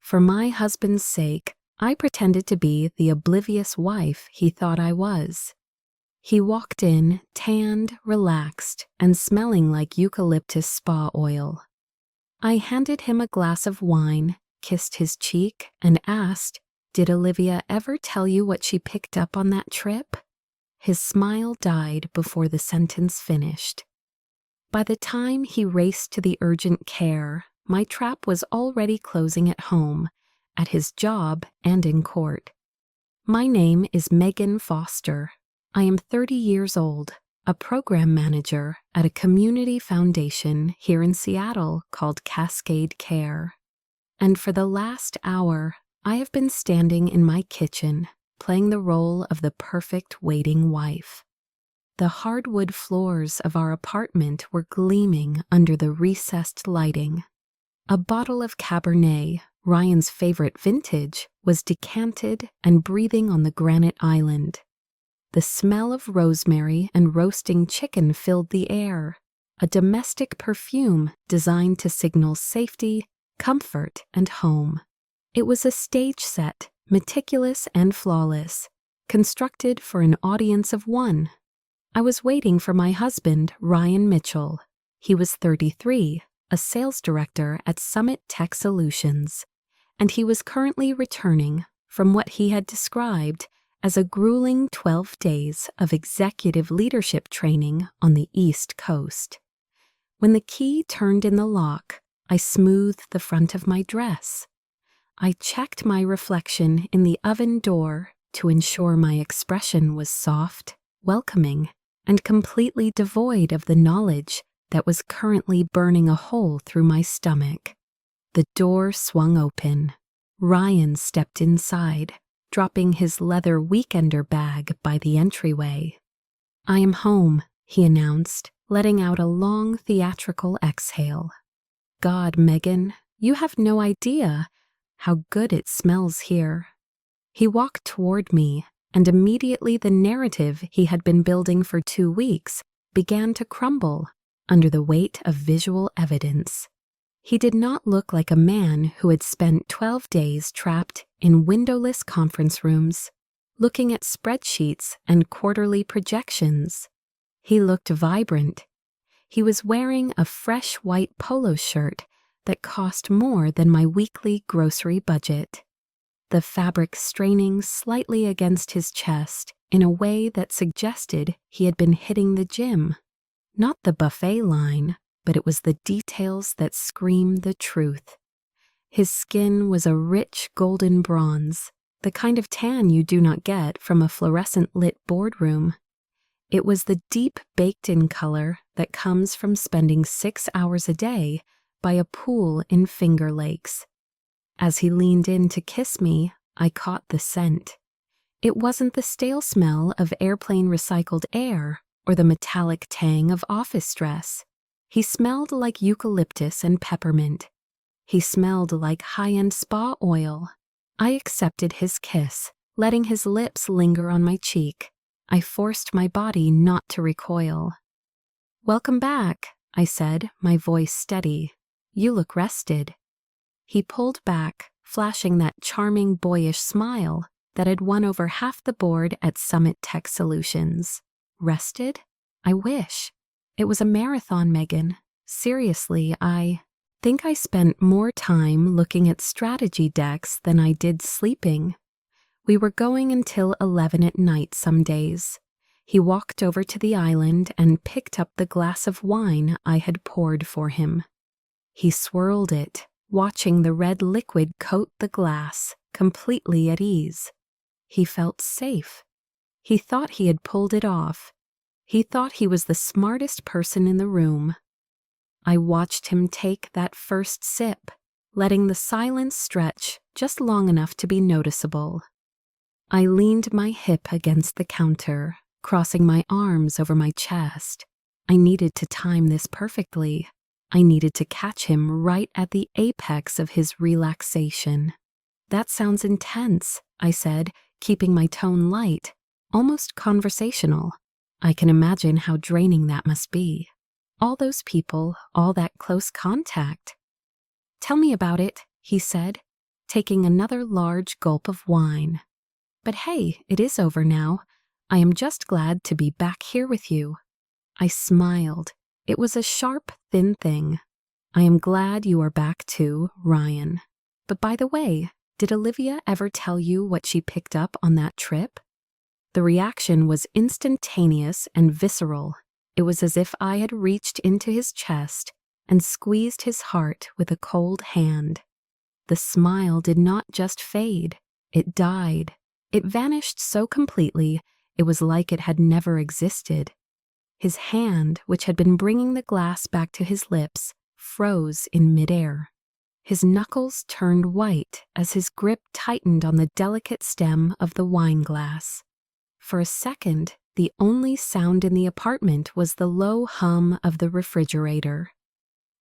For my husband's sake, I pretended to be the oblivious wife he thought I was. He walked in, tanned, relaxed, and smelling like eucalyptus spa oil. I handed him a glass of wine, kissed his cheek, and asked, "Did Olivia ever tell you what she picked up on that trip?" His smile died before the sentence finished. By the time he raced to the urgent care, my trap was already closing at home, at his job, and in court. My name is Megan Foster. I am 30 years old, a program manager at a community foundation here in Seattle called Cascade Care. And for the last hour, I have been standing in my kitchen, playing the role of the perfect waiting wife. The hardwood floors of our apartment were gleaming under the recessed lighting. A bottle of Cabernet, Ryan's favorite vintage, was decanted and breathing on the granite island. The smell of rosemary and roasting chicken filled the air, a domestic perfume designed to signal safety, comfort, and home. It was a stage set, meticulous and flawless, constructed for an audience of one. I was waiting for my husband, Ryan Mitchell. He was 33, a sales director at Summit Tech Solutions, and he was currently returning from what he had described as a grueling 12 days of executive leadership training on the East Coast. When the key turned in the lock, I smoothed the front of my dress. I checked my reflection in the oven door to ensure my expression was soft, welcoming, and completely devoid of the knowledge that was currently burning a hole through my stomach. The door swung open. Ryan stepped inside, dropping his leather weekender bag by the entryway. "I am home," he announced, letting out a long theatrical exhale. "God, Megan, you have no idea how good it smells here." He walked toward me, and immediately the narrative he had been building for 2 weeks began to crumble under the weight of visual evidence. He did not look like a man who had spent 12 days trapped in windowless conference rooms, looking at spreadsheets and quarterly projections. He looked vibrant. He was wearing a fresh white polo shirt that cost more than my weekly grocery budget, the fabric straining slightly against his chest in a way that suggested he had been hitting the gym. Not the buffet line, but it was the details that screamed the truth. His skin was a rich golden bronze, the kind of tan you do not get from a fluorescent-lit boardroom. It was the deep baked-in color that comes from spending 6 hours a day by a pool in Finger Lakes. As he leaned in to kiss me, I caught the scent. It wasn't the stale smell of airplane recycled air or the metallic tang of office dress. He smelled like eucalyptus and peppermint. He smelled like high-end spa oil. I accepted his kiss, letting his lips linger on my cheek. I forced my body not to recoil. "Welcome back," I said, my voice steady. "You look rested." He pulled back, flashing that charming boyish smile that had won over half the board at Summit Tech Solutions. Rested? I wish. It was a marathon, Megan. Seriously, I think I spent more time looking at strategy decks than I did sleeping. We were going until 11 at night some days. He walked over to the island and picked up the glass of wine I had poured for him. He swirled it, watching the red liquid coat the glass, completely at ease. He felt safe. He thought he had pulled it off. He thought he was the smartest person in the room. I watched him take that first sip, letting the silence stretch just long enough to be noticeable. I leaned my hip against the counter, crossing my arms over my chest. I needed to time this perfectly. I needed to catch him right at the apex of his relaxation. "That sounds intense," I said, keeping my tone light, almost conversational. "I can imagine how draining that must be. All those people, all that close contact." "Tell me about it," he said. taking another large gulp of wine. "But hey, it is over now. I am just glad to be back here with you." I smiled. It was a sharp, thin thing. "I am glad you are back too, Ryan. But by the way, did Olivia ever tell you what she picked up on that trip?" The reaction was instantaneous and visceral. It was as if I had reached into his chest and squeezed his heart with a cold hand. The smile did not just fade, it died. It vanished so completely, it was like it had never existed. His hand, which had been bringing the glass back to his lips, froze in midair. His knuckles turned white as his grip tightened on the delicate stem of the wine glass. For a second, the only sound in the apartment was the low hum of the refrigerator.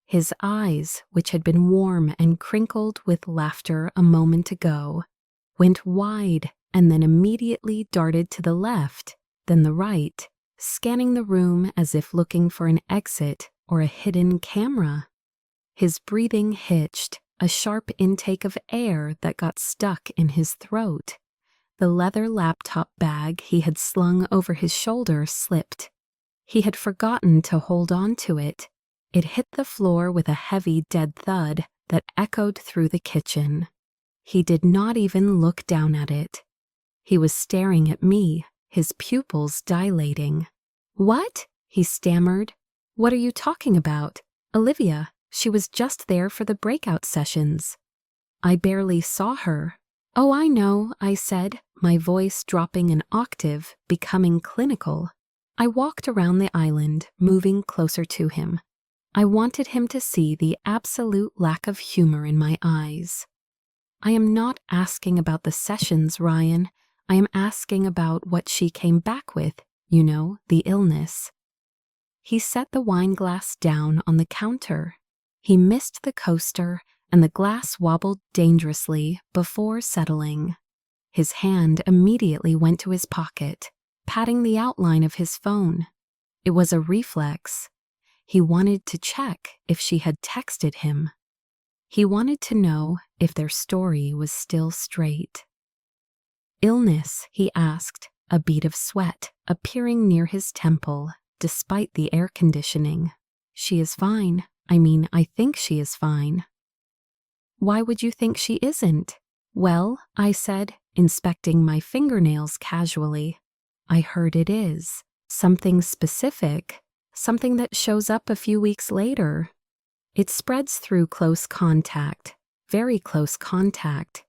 His eyes, which had been warm and crinkled with laughter a moment ago, went wide and then immediately darted to the left, then the right, scanning the room as if looking for an exit or a hidden camera. His breathing hitched, a sharp intake of air that got stuck in his throat. The leather laptop bag he had slung over his shoulder slipped. He had forgotten to hold on to it. It hit the floor with a heavy, dead thud that echoed through the kitchen. He did not even look down at it. He was staring at me, his pupils dilating. "What?" he stammered. "What are you talking about? Olivia, she was just there for the breakout sessions." "I barely saw her." "Oh, I know," I said, my voice dropping an octave, becoming clinical. I walked around the island, moving closer to him. I wanted him to see the absolute lack of humor in my eyes. "I am not asking about the sessions, Ryan. I am asking about what she came back with, you know, the illness." He set the wine glass down on the counter. He missed the coaster, and the glass wobbled dangerously before settling. His hand immediately went to his pocket, patting the outline of his phone. It was a reflex. He wanted to check if she had texted him. He wanted to know if their story was still straight. "Illness?" he asked, a bead of sweat appearing near his temple, despite the air conditioning. "She is fine. I think she is fine." "Why would you think she isn't?" "Well," I said, inspecting my fingernails casually, "I heard it is. Something specific. Something that shows up a few weeks later. It spreads through close contact, very close contact.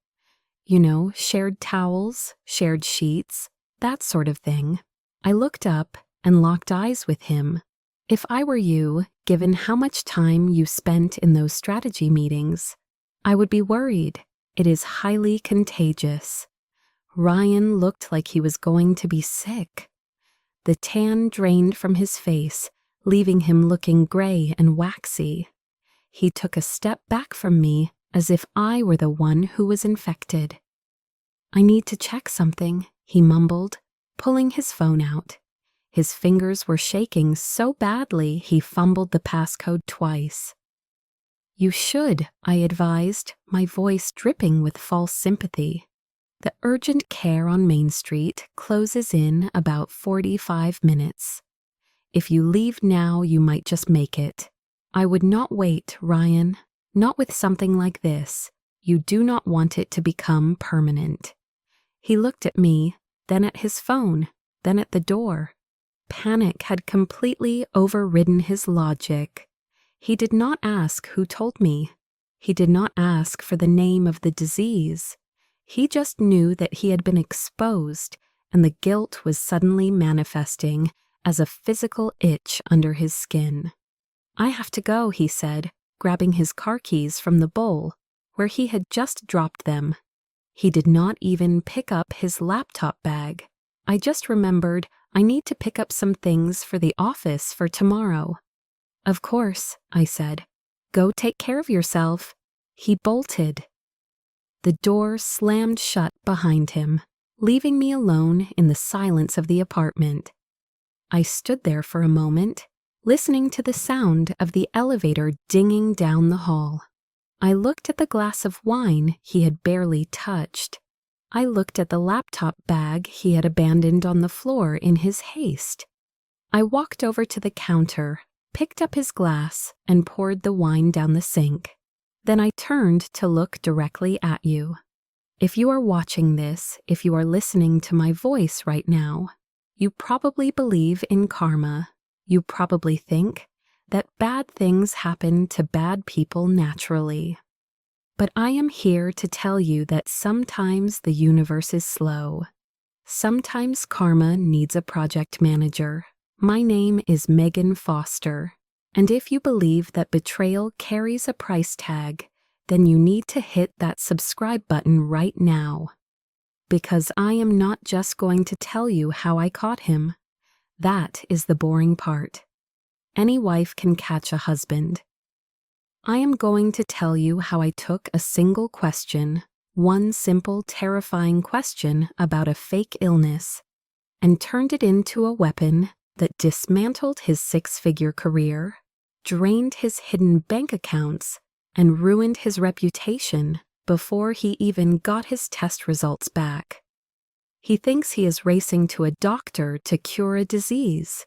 You know, shared towels, shared sheets, that sort of thing." I looked up and locked eyes with him. "If I were you, given how much time you spent in those strategy meetings, I would be worried. It is highly contagious." Ryan looked like he was going to be sick. The tan drained from his face, leaving him looking gray and waxy. He took a step back from me as if I were the one who was infected. "I need to check something," he mumbled, pulling his phone out. His fingers were shaking so badly he fumbled the passcode twice. "You should," I advised, my voice dripping with false sympathy. "The urgent care on Main Street closes in about 45 minutes. If you leave now, you might just make it. I would not wait, Ryan. Not with something like this. You do not want it to become permanent." He looked at me, then at his phone, then at the door. Panic had completely overridden his logic. He did not ask who told me. He did not ask for the name of the disease. He just knew that he had been exposed, and the guilt was suddenly manifesting as a physical itch under his skin. "I have to go," he said, grabbing his car keys from the bowl, where he had just dropped them. He did not even pick up his laptop bag. I just remembered I need to pick up some things for the office for tomorrow. "Of course," I said. "Go take care of yourself." He bolted. The door slammed shut behind him, leaving me alone in the silence of the apartment. I stood there for a moment, listening to the sound of the elevator dinging down the hall. I looked at the glass of wine he had barely touched. I looked at the laptop bag he had abandoned on the floor in his haste. I walked over to the counter, picked up his glass, and poured the wine down the sink. Then I turned to look directly at you. If you are watching this, if you are listening to my voice right now, you probably believe in karma. You probably think that bad things happen to bad people naturally. But I am here to tell you that sometimes the universe is slow. Sometimes karma needs a project manager. My name is Megan Foster, and if you believe that betrayal carries a price tag, then you need to hit that subscribe button right now. Because I am not just going to tell you how I caught him. That is the boring part. Any wife can catch a husband. I am going to tell you how I took a single question, one simple, terrifying question about a fake illness, and turned it into a weapon that dismantled his six-figure career, drained his hidden bank accounts, and ruined his reputation before he even got his test results back. He thinks he is racing to a doctor to cure a disease.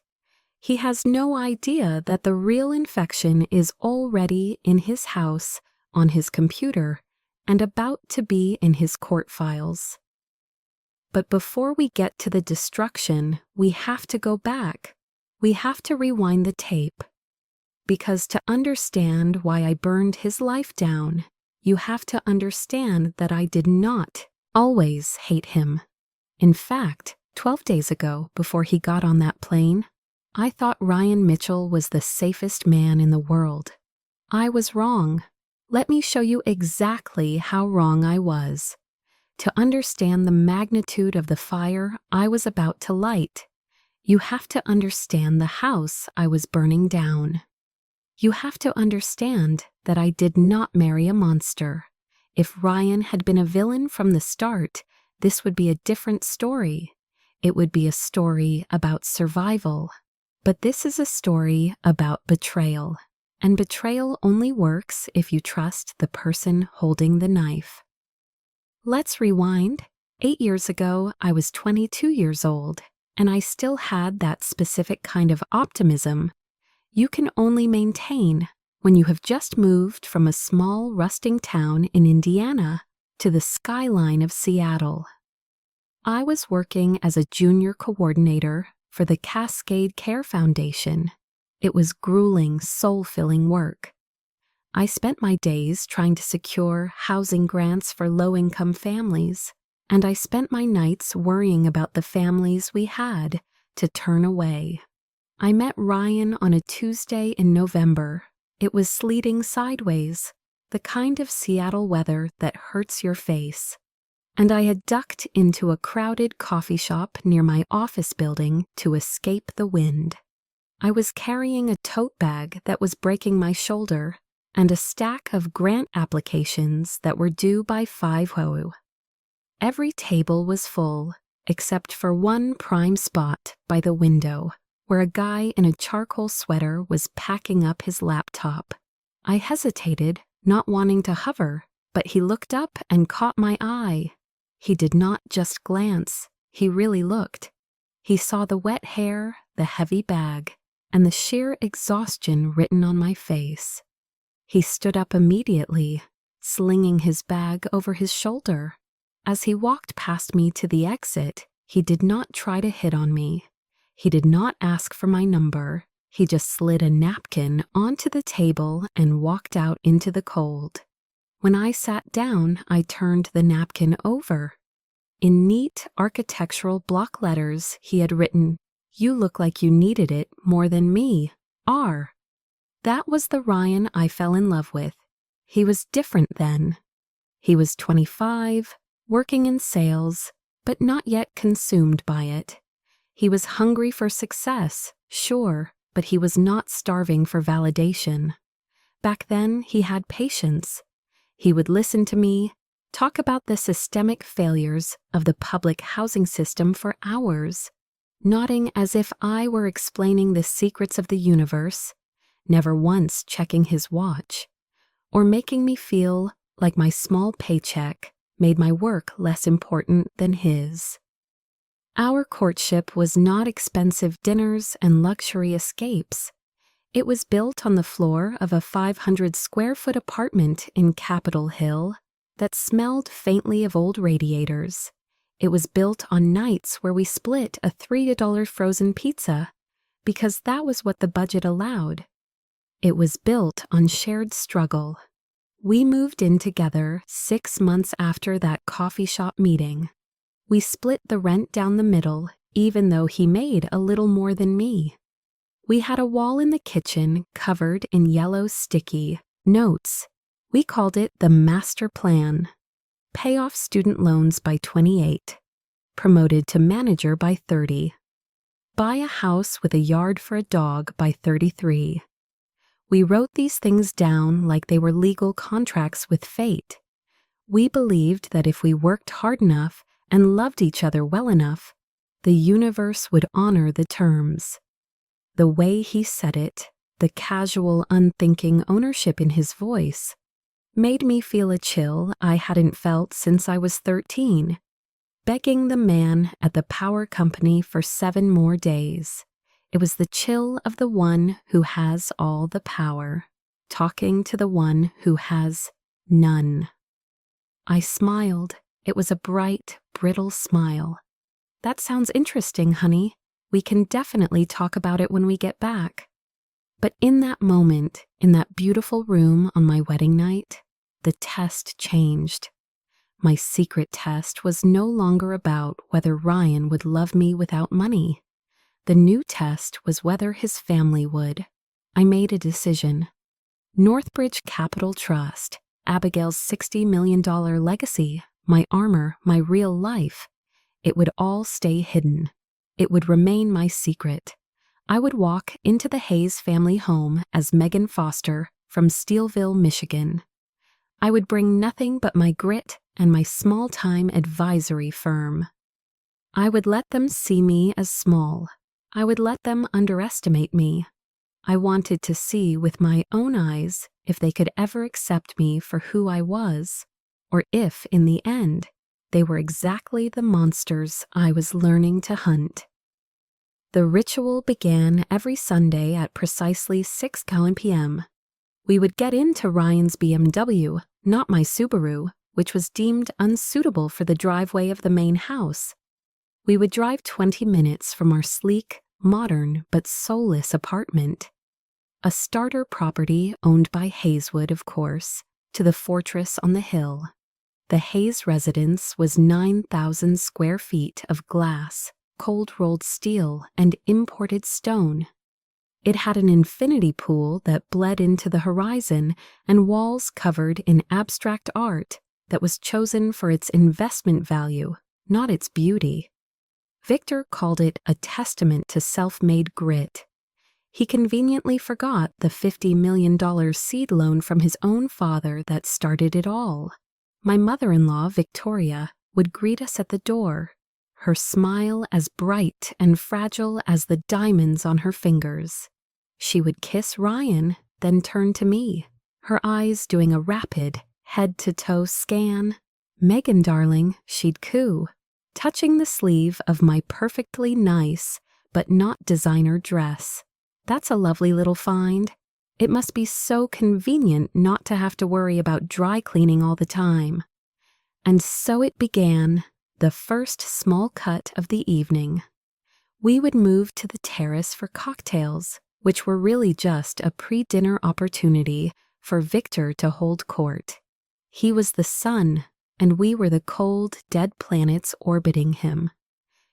He has no idea that the real infection is already in his house, on his computer, and about to be in his court files. But before we get to the destruction, we have to go back. We have to rewind the tape. Because to understand why I burned his life down, you have to understand that I did not always hate him. In fact, 12 days ago, before he got on that plane, I thought Ryan Mitchell was the safest man in the world. I was wrong. Let me show you exactly how wrong I was. To understand the magnitude of the fire I was about to light, you have to understand the house I was burning down. You have to understand that I did not marry a monster. If Ryan had been a villain from the start, this would be a different story. It would be a story about survival. But this is a story about betrayal. And betrayal only works if you trust the person holding the knife. Let's rewind. 8 years ago, I was 22 years old, and I still had that specific kind of optimism you can only maintain when you have just moved from a small, rusting town in Indiana to the skyline of Seattle. I was working as a junior coordinator for the Cascade Care Foundation. It was grueling, soul-filling work. I spent my days trying to secure housing grants for low-income families, and I spent my nights worrying about the families we had to turn away. I met Ryan on a Tuesday in November. It was sleeting sideways, the kind of Seattle weather that hurts your face. And I had ducked into a crowded coffee shop near my office building to escape the wind. I was carrying a tote bag that was breaking my shoulder and a stack of grant applications that were due by 5:00. Every table was full, except for one prime spot by the window, where a guy in a charcoal sweater was packing up his laptop. I hesitated, not wanting to hover, but he looked up and caught my eye. He did not just glance, he really looked. He saw the wet hair, the heavy bag, and the sheer exhaustion written on my face. He stood up immediately, slinging his bag over his shoulder. As he walked past me to the exit, he did not try to hit on me. He did not ask for my number. He just slid a napkin onto the table and walked out into the cold. When I sat down, I turned the napkin over. In neat architectural block letters, he had written, "You look like you needed it more than me, R." That was the Ryan I fell in love with. He was different then. He was 25, working in sales, but not yet consumed by it. He was hungry for success, sure, but he was not starving for validation. Back then, he had patience. He would listen to me, talk about the systemic failures of the public housing system for hours, nodding as if I were explaining the secrets of the universe, never once checking his watch. or making me feel like my small paycheck made my work less important than his. Our courtship was not expensive dinners and luxury escapes. It was built on the floor of a 500-square-foot apartment in Capitol Hill that smelled faintly of old radiators. It was built on nights where we split a $3 frozen pizza because that was what the budget allowed. It was built on shared struggle. We moved in together 6 months after that coffee shop meeting. We split the rent down the middle, even though he made a little more than me. We had a wall in the kitchen covered in yellow sticky notes. We called it the master plan. Pay off student loans by 28. Promoted to manager by 30. Buy a house with a yard for a dog by 33. We wrote these things down like they were legal contracts with fate. We believed that if we worked hard enough and loved each other well enough, the universe would honor the terms. The way he said it, the casual, unthinking ownership in his voice, made me feel a chill I hadn't felt since I was 13, begging the man at the power company for 7 more days. It was the chill of the one who has all the power, talking to the one who has none. I smiled. It was a bright, brittle smile. That sounds interesting, honey. We can definitely talk about it when we get back. But in that moment, in that beautiful room on my wedding night, the test changed. My secret test was no longer about whether Ryan would love me without money. The new test was whether his family would. I made a decision. Northbridge Capital Trust, Abigail's $60 million legacy, my armor, my real life. It would all stay hidden. It would remain my secret. I would walk into the Hayes family home as Megan Foster from Steelville, Michigan. I would bring nothing but my grit and my small-time advisory firm. I would let them see me as small. I would let them underestimate me. I wanted to see with my own eyes if they could ever accept me for who I was, or if, in the end, they were exactly the monsters I was learning to hunt. The ritual began every Sunday at precisely 6 p.m. We would get into Ryan's BMW, not my Subaru, which was deemed unsuitable for the driveway of the main house. We would drive 20 minutes from our sleek, modern, but soulless apartment, a starter property owned by Hayeswood, of course, to the fortress on the hill. The Hayes residence was 9,000 square feet of glass, cold-rolled steel, and imported stone. It had an infinity pool that bled into the horizon and walls covered in abstract art that was chosen for its investment value, not its beauty. Victor called it a testament to self-made grit. He conveniently forgot the $50 million seed loan from his own father that started it all. My mother-in-law, Victoria, would greet us at the door, her smile as bright and fragile as the diamonds on her fingers. She would kiss Ryan, then turn to me, her eyes doing a rapid, head-to-toe scan. "Megan, darling," she'd coo, touching the sleeve of my perfectly nice but not designer dress. "That's a lovely little find. It must be so convenient not to have to worry about dry cleaning all the time." And so it began, the first small cut of the evening. We would move to the terrace for cocktails, which were really just a pre-dinner opportunity for Victor to hold court. He was the sun, and we were the cold, dead planets orbiting him.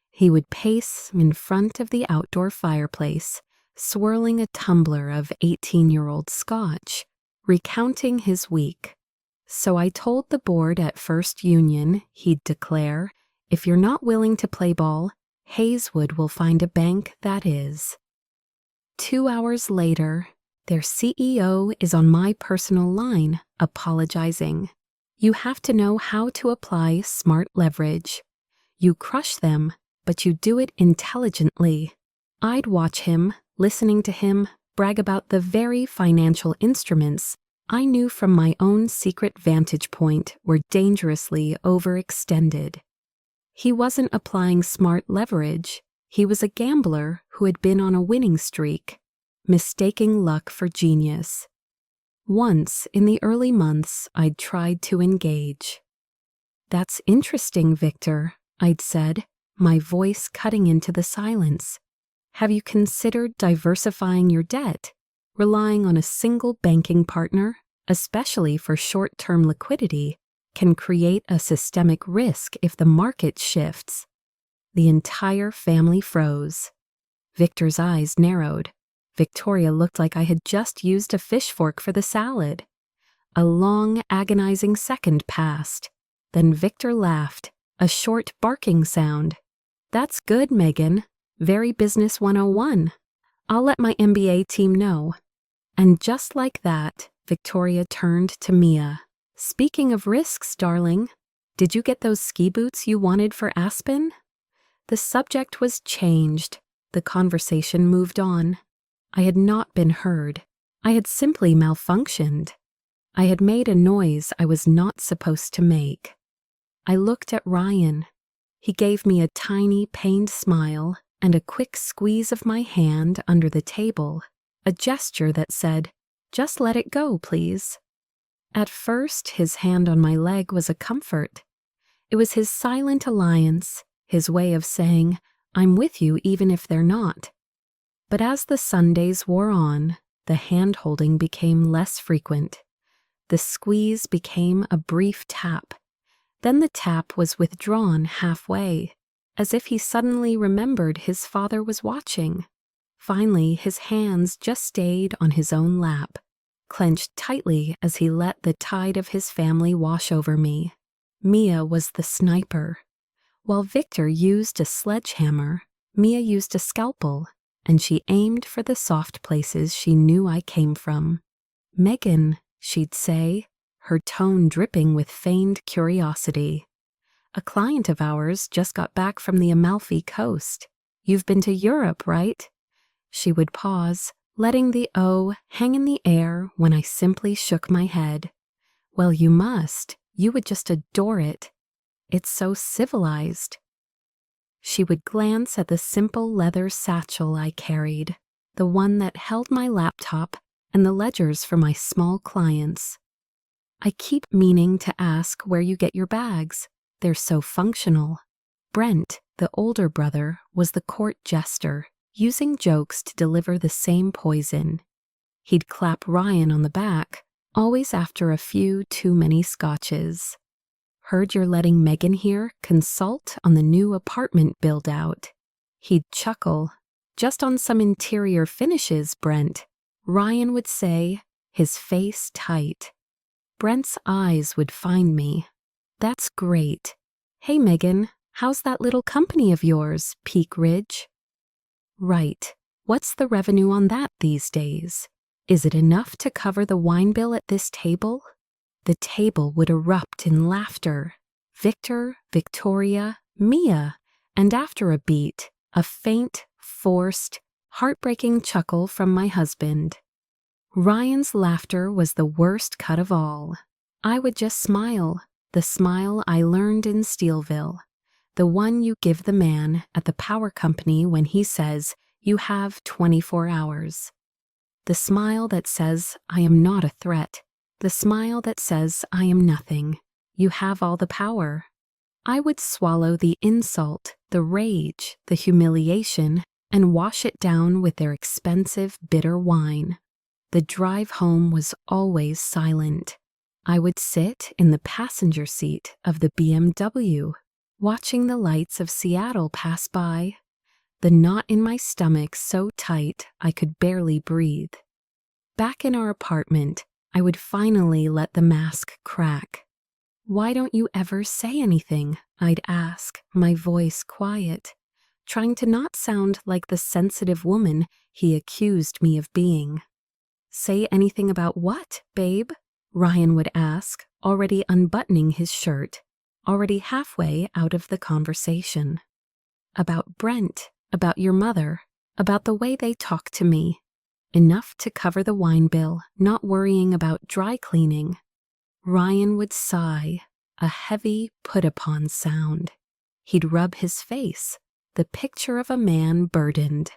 He would pace in front of the outdoor fireplace, swirling a tumbler of 18-year-old scotch, recounting his week. "So I told the board at First Union," he'd declare, "if you're not willing to play ball, Hayeswood will find a bank that is." 2 hours later, their CEO is on my personal line, apologizing. You have to know how to apply smart leverage. You crush them, but you do it intelligently. I'd watch him, listening to him, brag about the very financial instruments I knew from my own secret vantage point we're dangerously overextended. He wasn't applying smart leverage. He was a gambler who had been on a winning streak, mistaking luck for genius. Once, in the early months, I'd tried to engage. "That's interesting, Victor," I'd said, my voice cutting into the silence. "Have you considered diversifying your debt? Relying on a single banking partner, especially for short-term liquidity, can create a systemic risk if the market shifts." The entire family froze. Victor's eyes narrowed. Victoria looked like I had just used a fish fork for the salad. A long, agonizing second passed. Then Victor laughed, a short barking sound. "That's good, Megan. Very Business 101. I'll let my MBA team know." And just like that, Victoria turned to Mia. "Speaking of risks, darling, did you get those ski boots you wanted for Aspen?" The subject was changed. The conversation moved on. I had not been heard. I had simply malfunctioned. I had made a noise I was not supposed to make. I looked at Ryan. He gave me a tiny, pained smile and a quick squeeze of my hand under the table, a gesture that said, "Just let it go, please." At first, his hand on my leg was a comfort. It was his silent alliance, his way of saying, "I'm with you even if they're not." But as the Sundays wore on, the hand-holding became less frequent. The squeeze became a brief tap. Then the tap was withdrawn halfway, as if he suddenly remembered his father was watching. Finally, his hands just stayed on his own lap, clenched tightly as he let the tide of his family wash over me. Mia was the sniper. While Victor used a sledgehammer, Mia used a scalpel, and she aimed for the soft places she knew I came from. "Megan," she'd say, her tone dripping with feigned curiosity. "A client of ours just got back from the Amalfi Coast. You've been to Europe, right?" She would pause, letting the O hang in the air when I simply shook my head. "Well, you must. You would just adore it. It's so civilized." She would glance at the simple leather satchel I carried, the one that held my laptop and the ledgers for my small clients. "I keep meaning to ask where you get your bags. They're so functional." Brent, the older brother, was the court jester, using jokes to deliver the same poison. He'd clap Ryan on the back, always after a few too many scotches. "Heard you're letting Megan here consult on the new apartment build-out." He'd chuckle. "Just on some interior finishes, Brent," Ryan would say, his face tight. Brent's eyes would find me. "That's great. Hey, Megan, how's that little company of yours, Peak Ridge?" "Right. What's the revenue on that these days? Is it enough to cover the wine bill at this table?" The table would erupt in laughter. Victor, Victoria, Mia, and after a beat, a faint, forced, heartbreaking chuckle from my husband. Ryan's laughter was the worst cut of all. I would just smile, the smile I learned in Steelville, the one you give the man at the power company when he says, "You have 24 hours." The smile that says, "I am not a threat." The smile that says, "I am nothing. You have all the power." I would swallow the insult, the rage, the humiliation, and wash it down with their expensive, bitter wine. The drive home was always silent. I would sit in the passenger seat of the BMW, watching the lights of Seattle pass by, the knot in my stomach so tight I could barely breathe. Back in our apartment, I would finally let the mask crack. "Why don't you ever say anything?" I'd ask, my voice quiet, trying to not sound like the sensitive woman he accused me of being. "Say anything about what, babe?" Ryan would ask, already unbuttoning his shirt, already halfway out of the conversation. "About Brent, about your mother, about the way they talk to me." enough to cover the wine bill, not worrying about dry cleaning. Ryan would sigh, a heavy put-upon sound. He'd rub his face, the picture of a man burdened.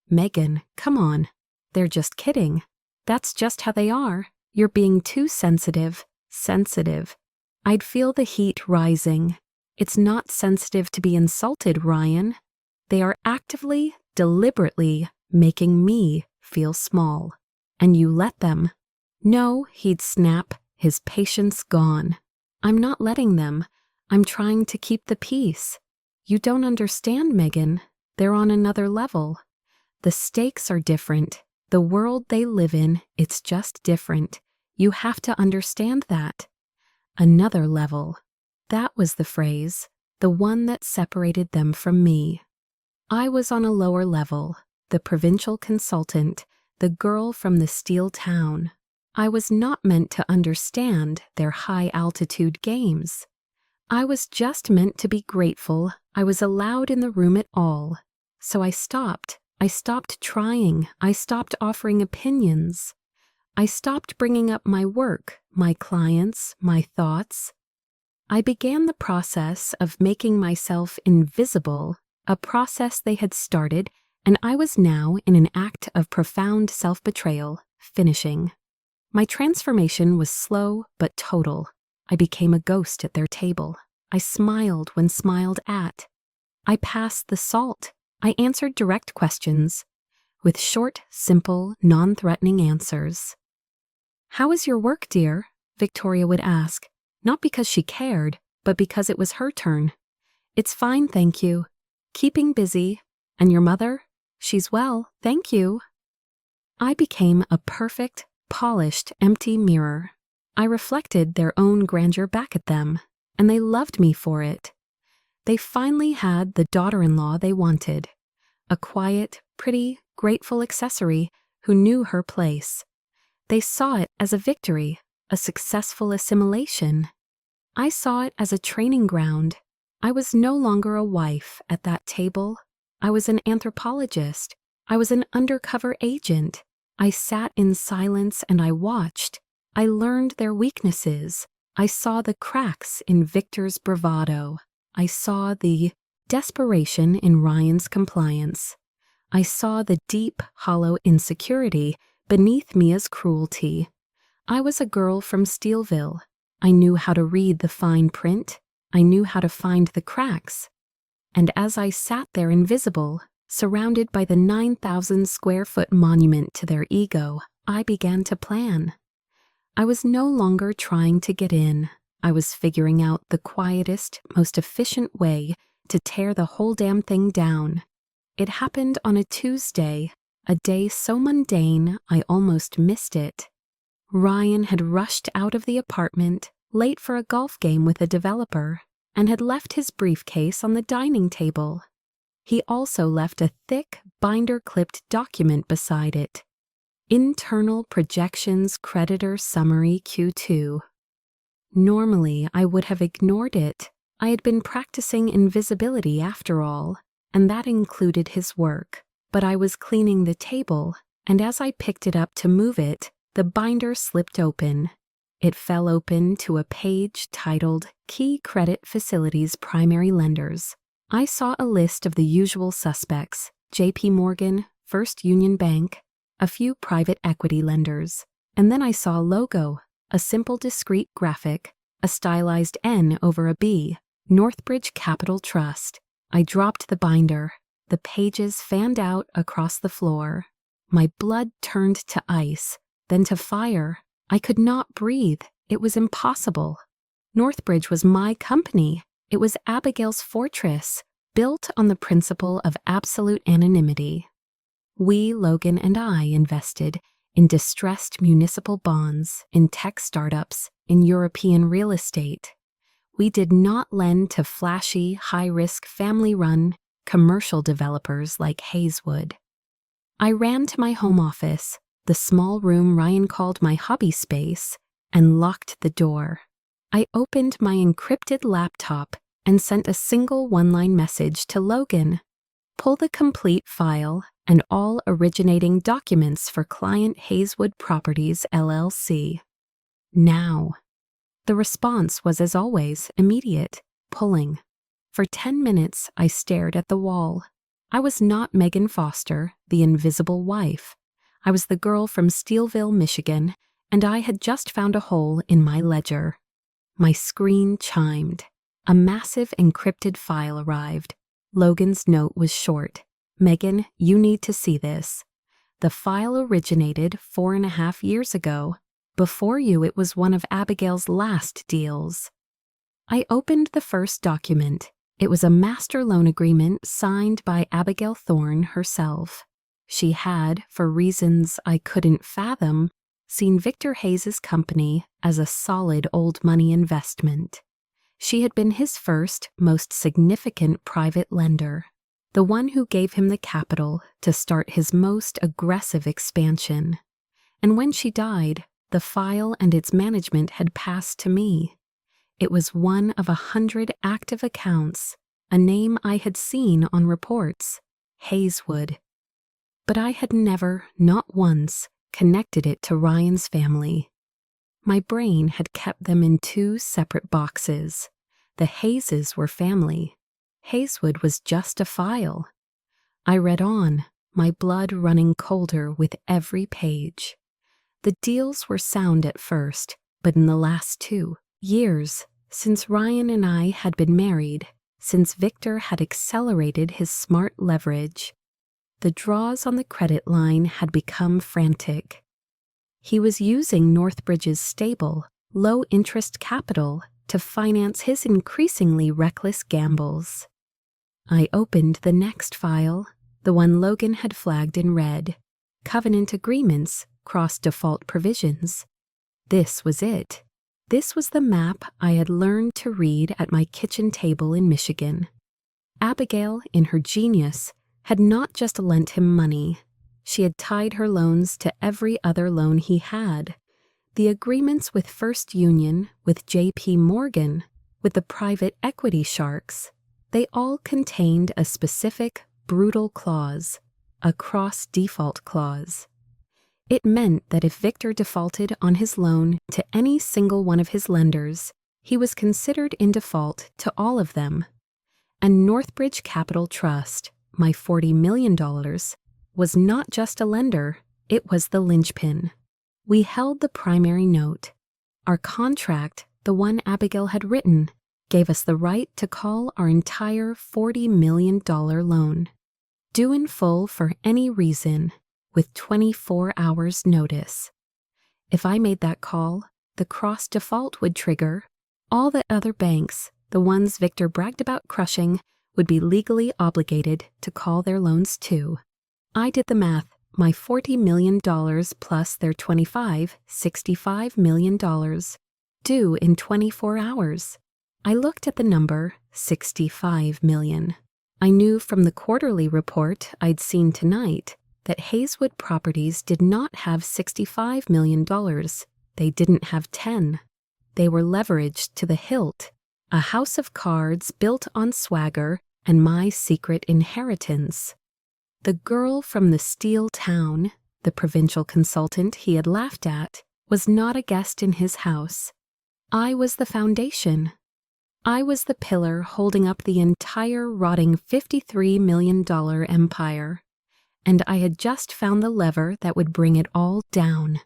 "Megan, come on. They're just kidding. That's just how they are. You're being too sensitive." Sensitive. I'd feel the heat rising. "It's not sensitive to be insulted, Ryan. They are actively, deliberately making me feel small. And you let them." "No," he'd snap, his patience gone. "I'm not letting them. I'm trying to keep the peace. You don't understand, Megan. They're on another level. The stakes are different. The world they live in, it's just different. You have to understand that." Another level. That was the phrase, the one that separated them from me. I was on a lower level, the provincial consultant, the girl from the steel town. I was not meant to understand their high-altitude games. I was just meant to be grateful I was allowed in the room at all. So I stopped. I stopped trying. I stopped offering opinions. I stopped bringing up my work, my clients, my thoughts. I began the process of making myself invisible, a process they had started, and I was now in an act of profound self-betrayal, finishing. My transformation was slow but total. I became a ghost at their table. I smiled when smiled at. I passed the salt. I answered direct questions with short, simple, non-threatening answers. "How is your work, dear?" Victoria would ask, not because she cared, but because it was her turn. "It's fine, thank you. Keeping busy. And your mother?" "She's well, thank you." I became a perfect, polished, empty mirror. I reflected their own grandeur back at them, and they loved me for it. They finally had the daughter-in-law they wanted, a quiet, pretty, grateful accessory who knew her place. They saw it as a victory, a successful assimilation. I saw it as a training ground. I was no longer a wife at that table. I was an anthropologist. I was an undercover agent. I sat in silence and I watched. I learned their weaknesses. I saw the cracks in Victor's bravado. I saw the desperation in Ryan's compliance. I saw the deep, hollow insecurity beneath Mia's cruelty. I was a girl from Steelville. I knew how to read the fine print. I knew how to find the cracks. And as I sat there invisible, surrounded by the 9,000 square foot monument to their ego, I began to plan. I was no longer trying to get in. I was figuring out the quietest, most efficient way to tear the whole damn thing down. It happened on a Tuesday, a day so mundane I almost missed it. Ryan had rushed out of the apartment, late for a golf game with a developer, and had left his briefcase on the dining table. He also left a thick, binder-clipped document beside it. Internal Projections Creditor Summary Q2. Normally, I would have ignored it. I had been practicing invisibility after all, and that included his work. But I was cleaning the table, and as I picked it up to move it, the binder slipped open. It fell open to a page titled Key Credit Facilities Primary Lenders. I saw a list of the usual suspects: JP Morgan, First Union Bank, a few private equity lenders, and then I saw a logo, a simple discrete graphic, a stylized N over a B, Northbridge Capital Trust. I dropped the binder. The pages fanned out across the floor. My blood turned to ice, then to fire. I could not breathe. It was impossible. Northbridge was my company. It was Abigail's fortress, built on the principle of absolute anonymity. We, Logan and I, invested in distressed municipal bonds, in tech startups, in European real estate. We did not lend to flashy, high-risk, family-run, commercial developers like Hayeswood. I ran to my home office, the small room Ryan called my hobby space, and locked the door. I opened my encrypted laptop and sent a single one-line message to Logan. Pull the complete file, and all originating documents for client Hazewood Properties, LLC. Now. The response was, as always, immediate, pulling. For 10 minutes, I stared at the wall. I was not Megan Foster, the invisible wife. I was the girl from Steelville, Michigan, and I had just found a hole in my ledger. My screen chimed. A massive encrypted file arrived. Logan's note was short. "Megan, you need to see this. The file originated 4.5 years ago. Before you, it was one of Abigail's last deals." I opened the first document. It was a master loan agreement signed by Abigail Thorne herself. She had, for reasons I couldn't fathom, seen Victor Hayes' company as a solid old money investment. She had been his first, most significant private lender, the one who gave him the capital to start his most aggressive expansion. And when she died, the file and its management had passed to me. It was one of 100 active accounts, a name I had seen on reports, Hazewood. But I had never, not once, connected it to Ryan's family. My brain had kept them in 2 separate boxes. The Hayeses were family. Hazewood was just a file. I read on, my blood running colder with every page. The deals were sound at first, but in the last 2 years, since Ryan and I had been married, since Victor had accelerated his smart leverage, the draws on the credit line had become frantic. He was using Northbridge's stable, low-interest capital to finance his increasingly reckless gambles. I opened the next file, the one Logan had flagged in red. Covenant agreements, cross-default provisions. This was it. This was the map I had learned to read at my kitchen table in Michigan. Abigail, in her genius, had not just lent him money. She had tied her loans to every other loan he had. The agreements with First Union, with J.P. Morgan, with the private equity sharks, they all contained a specific, brutal clause, a cross-default clause. It meant that if Victor defaulted on his loan to any single one of his lenders, he was considered in default to all of them. And Northbridge Capital Trust, my $40 million, was not just a lender, it was the linchpin. We held the primary note. Our contract, the one Abigail had written, gave us the right to call our entire $40 million loan, due in full for any reason, with 24 hours' notice. If I made that call, the cross default would trigger. All the other banks, the ones Victor bragged about crushing, would be legally obligated to call their loans too. I did the math. My $40 million plus their $65 million, due in 24 hours. I looked at the number, 65 million. I knew from the quarterly report I'd seen tonight that Hazewood Properties did not have $65 million. They didn't have 10. They were leveraged to the hilt, a house of cards built on swagger and my secret inheritance. The girl from the steel town, the provincial consultant he had laughed at, was not a guest in his house. I was the foundation. I was the pillar holding up the entire rotting $53 million empire. And I had just found the lever that would bring it all down.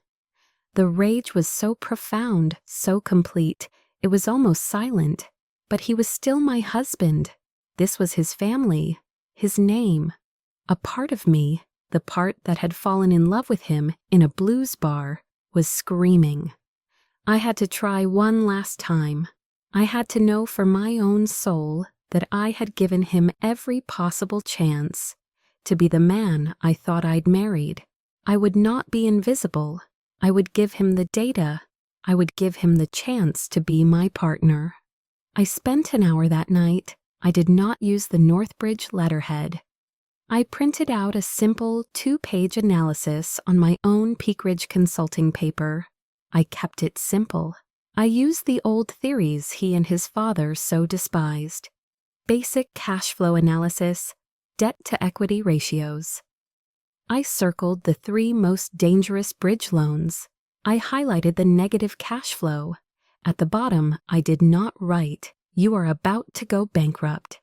The rage was so profound, so complete, it was almost silent. But he was still my husband. This was his family, his name. A part of me, the part that had fallen in love with him in a blues bar, was screaming. I had to try one last time. I had to know for my own soul that I had given him every possible chance to be the man I thought I'd married. I would not be invisible. I would give him the data. I would give him the chance to be my partner. I spent an hour that night. I did not use the Northbridge letterhead. I printed out a simple 2-page analysis on my own Peak Ridge consulting paper. I kept it simple. I used the old theories he and his father so despised. Basic cash flow analysis, debt-to-equity ratios. I circled the 3 most dangerous bridge loans. I highlighted the negative cash flow. At the bottom, I did not write, "You are about to go bankrupt."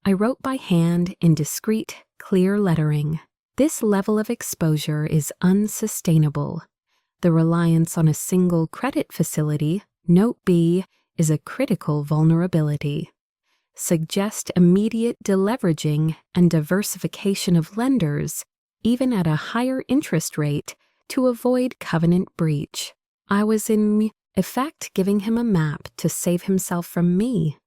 I wrote by hand in discreet, clear lettering. This level of exposure is unsustainable. The reliance on a single credit facility, note B, is a critical vulnerability. Suggest immediate deleveraging and diversification of lenders, even at a higher interest rate, to avoid covenant breach. I was in effect giving him a map to save himself from me.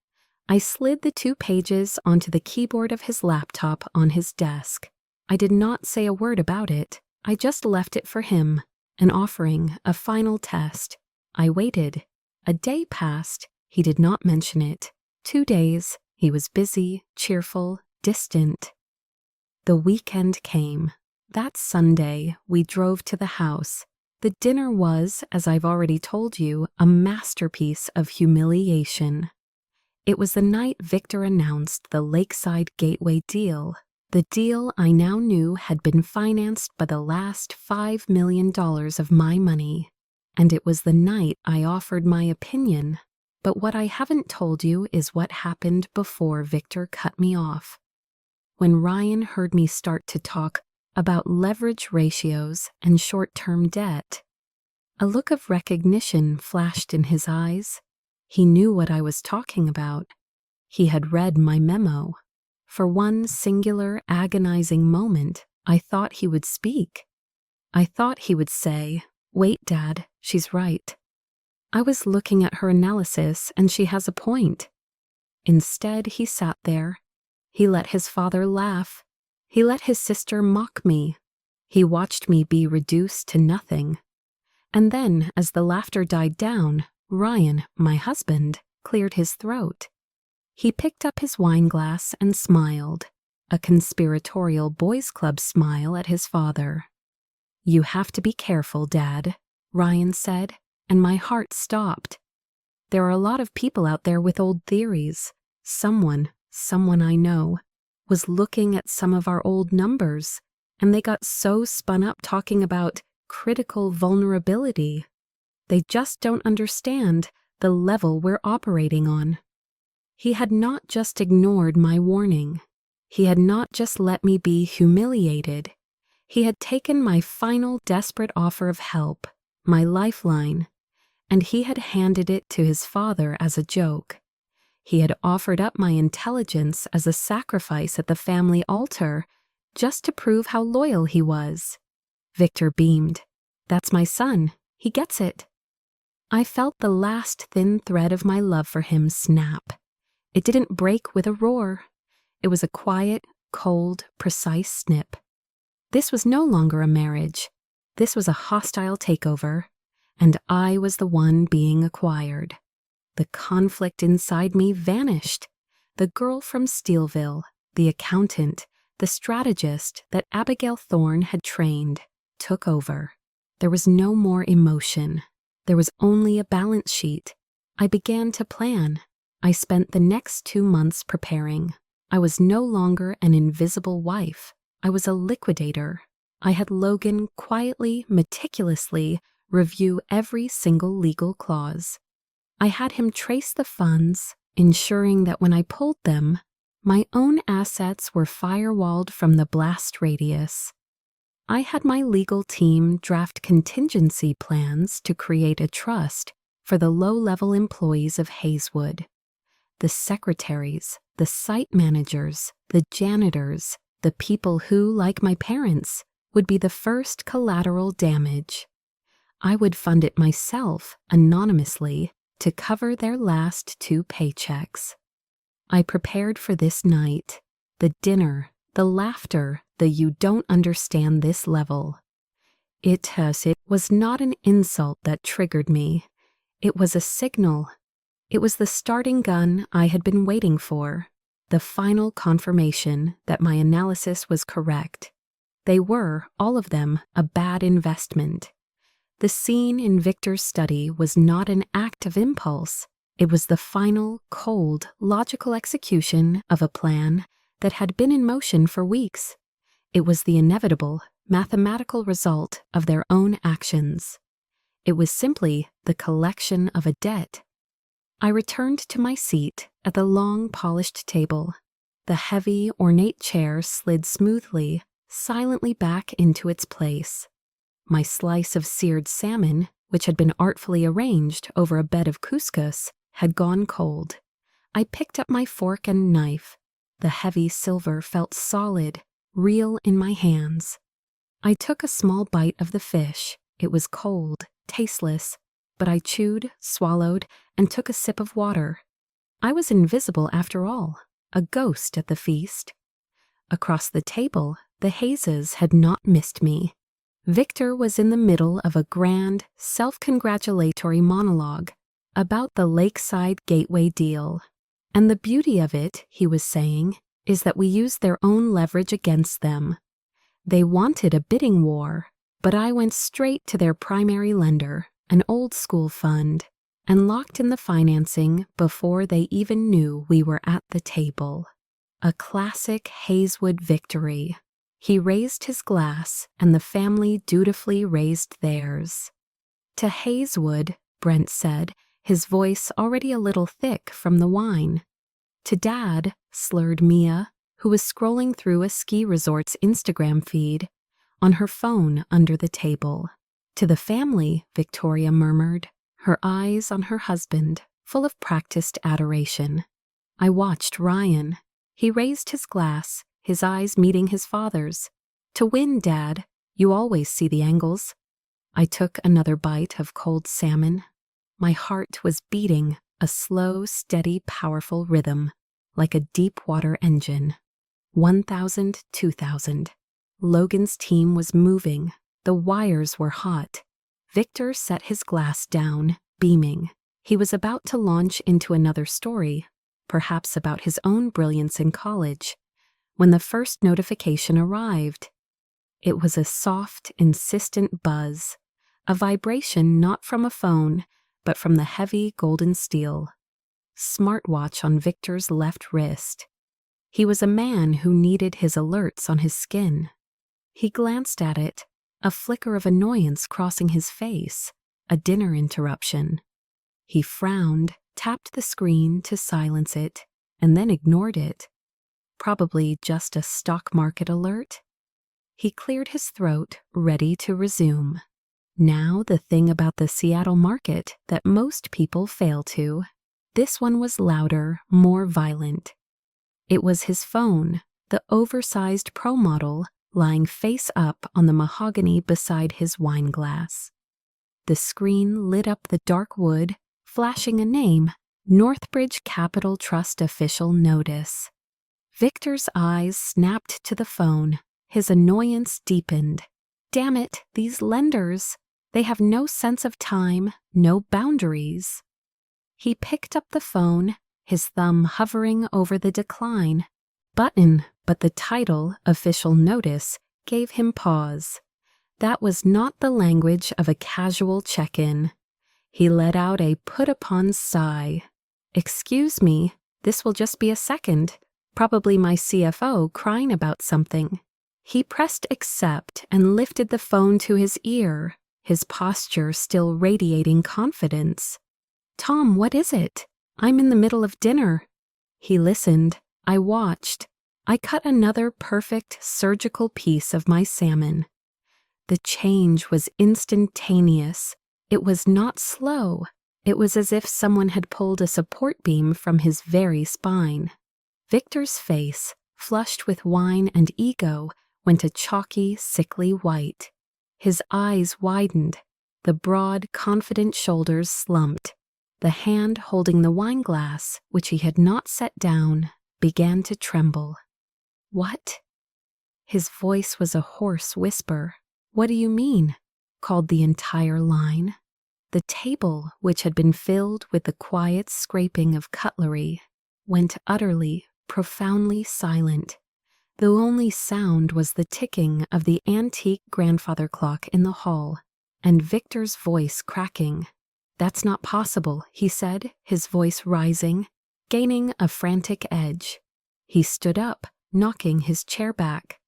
I slid the 2 pages onto the keyboard of his laptop on his desk. I did not say a word about it. I just left it for him, an offering, a final test. I waited. A day passed. He did not mention it. 2 days. He was busy, cheerful, distant. The weekend came. That Sunday, we drove to the house. The dinner was, as I've already told you, a masterpiece of humiliation. It was the night Victor announced the Lakeside Gateway deal. The deal I now knew had been financed by the last $5 million of my money. And it was the night I offered my opinion. But what I haven't told you is what happened before Victor cut me off. When Ryan heard me start to talk about leverage ratios and short-term debt, a look of recognition flashed in his eyes. He knew what I was talking about. He had read my memo. For one singular, agonizing moment, I thought he would speak. I thought he would say, "Wait, Dad, she's right. I was looking at her analysis and she has a point." Instead, he sat there. He let his father laugh. He let his sister mock me. He watched me be reduced to nothing. And then, as the laughter died down, Ryan, my husband, cleared his throat. He picked up his wine glass and smiled, a conspiratorial boys' club smile at his father. "You have to be careful, Dad," Ryan said, and my heart stopped. There are a lot of people out there with old theories. Someone I know, was looking at some of our old numbers, and they got so spun up talking about critical vulnerability. They just don't understand the level we're operating on. He had not just ignored my warning. He had not just let me be humiliated. He had taken my final desperate offer of help, my lifeline, and he had handed it to his father as a joke. He had offered up my intelligence as a sacrifice at the family altar, just to prove how loyal he was. Victor beamed. "That's my son. He gets it." I felt the last thin thread of my love for him snap. It didn't break with a roar. It was a quiet, cold, precise snip. This was no longer a marriage. This was a hostile takeover, and I was the one being acquired. The conflict inside me vanished. The girl from Steelville, the accountant, the strategist that Abigail Thorne had trained, took over. There was no more emotion. There was only a balance sheet. I began to plan. I spent the next 2 months preparing. I was no longer an invisible wife. I was a liquidator. I had Logan quietly, meticulously review every single legal clause. I had him trace the funds, ensuring that when I pulled them, my own assets were firewalled from the blast radius. I had my legal team draft contingency plans to create a trust for the low-level employees of Hazewood. The secretaries, the site managers, the janitors, the people who, like my parents, would be the first collateral damage. I would fund it myself, anonymously, to cover their last 2 paychecks. I prepared for this night, the dinner, the laughter, the "you don't understand this" level. It was not an insult that triggered me. It was a signal. It was the starting gun I had been waiting for, the final confirmation that my analysis was correct. They were, all of them, a bad investment. The scene in Victor's study was not an act of impulse. It was the final, cold, logical execution of a plan that had been in motion for weeks. It was the inevitable, mathematical result of their own actions. It was simply the collection of a debt. I returned to my seat at the long, polished table. The heavy, ornate chair slid smoothly, silently back into its place. My slice of seared salmon, which had been artfully arranged over a bed of couscous, had gone cold. I picked up my fork and knife. The heavy silver felt solid, real in my hands. I took a small bite of the fish. It was cold, tasteless, but I chewed, swallowed, and took a sip of water. I was invisible after all, a ghost at the feast. Across the table, the Hayes had not missed me. Victor was in the middle of a grand, self-congratulatory monologue about the Lakeside Gateway deal. And the beauty of it, he was saying, is that we use their own leverage against them. They wanted a bidding war, but I went straight to their primary lender, an old-school fund, and locked in the financing before they even knew we were at the table. A classic Hayeswood victory. He raised his glass, and the family dutifully raised theirs. To Hayeswood, Brent said, his voice already a little thick from the wine. To Dad, slurred Mia, who was scrolling through a ski resort's Instagram feed, on her phone under the table. To the family, Victoria murmured, her eyes on her husband, full of practiced adoration. I watched Ryan. He raised his glass, his eyes meeting his father's. To win, Dad. You always see the angles. I took another bite of cold salmon. My heart was beating, a slow, steady, powerful rhythm, like a deep-water engine. 1,000, 2,000. Logan's team was moving. The wires were hot. Victor set his glass down, beaming. He was about to launch into another story, perhaps about his own brilliance in college, when the first notification arrived. It was a soft, insistent buzz, a vibration not from a phone, but from the heavy golden steel. Smartwatch on Victor's left wrist. He was a man who needed his alerts on his skin. He glanced at it, a flicker of annoyance crossing his face, a dinner interruption. He frowned, tapped the screen to silence it, and then ignored it. Probably just a stock market alert. He cleared his throat, ready to resume. Now the thing about the Seattle market that most people fail to. This one was louder, more violent. It was his phone, the oversized Pro model, lying face up on the mahogany beside his wine glass. The screen lit up the dark wood, flashing a name, Northbridge Capital Trust official notice. Victor's eyes snapped to the phone. His annoyance deepened. Damn it, these lenders. They have no sense of time, no boundaries. He picked up the phone, his thumb hovering over the decline button, but the title, official notice, gave him pause. That was not the language of a casual check-in. He let out a put-upon sigh. Excuse me, this will just be a second. Probably my CFO crying about something. He pressed accept and lifted the phone to his ear, his posture still radiating confidence. Tom, what is it? I'm in the middle of dinner. He listened. I watched. I cut another perfect surgical piece of my salmon. The change was instantaneous. It was not slow. It was as if someone had pulled a support beam from his very spine. Victor's face, flushed with wine and ego, went a chalky, sickly white. His eyes widened. The broad, confident shoulders slumped. The hand holding the wine glass, which he had not set down, began to tremble. What? His voice was a hoarse whisper. What do you mean? Called the entire line. The table, which had been filled with the quiet scraping of cutlery, went utterly, profoundly silent. The only sound was the ticking of the antique grandfather clock in the hall, and Victor's voice cracking. That's not possible, he said, his voice rising, gaining a frantic edge. He stood up, knocking his chair back.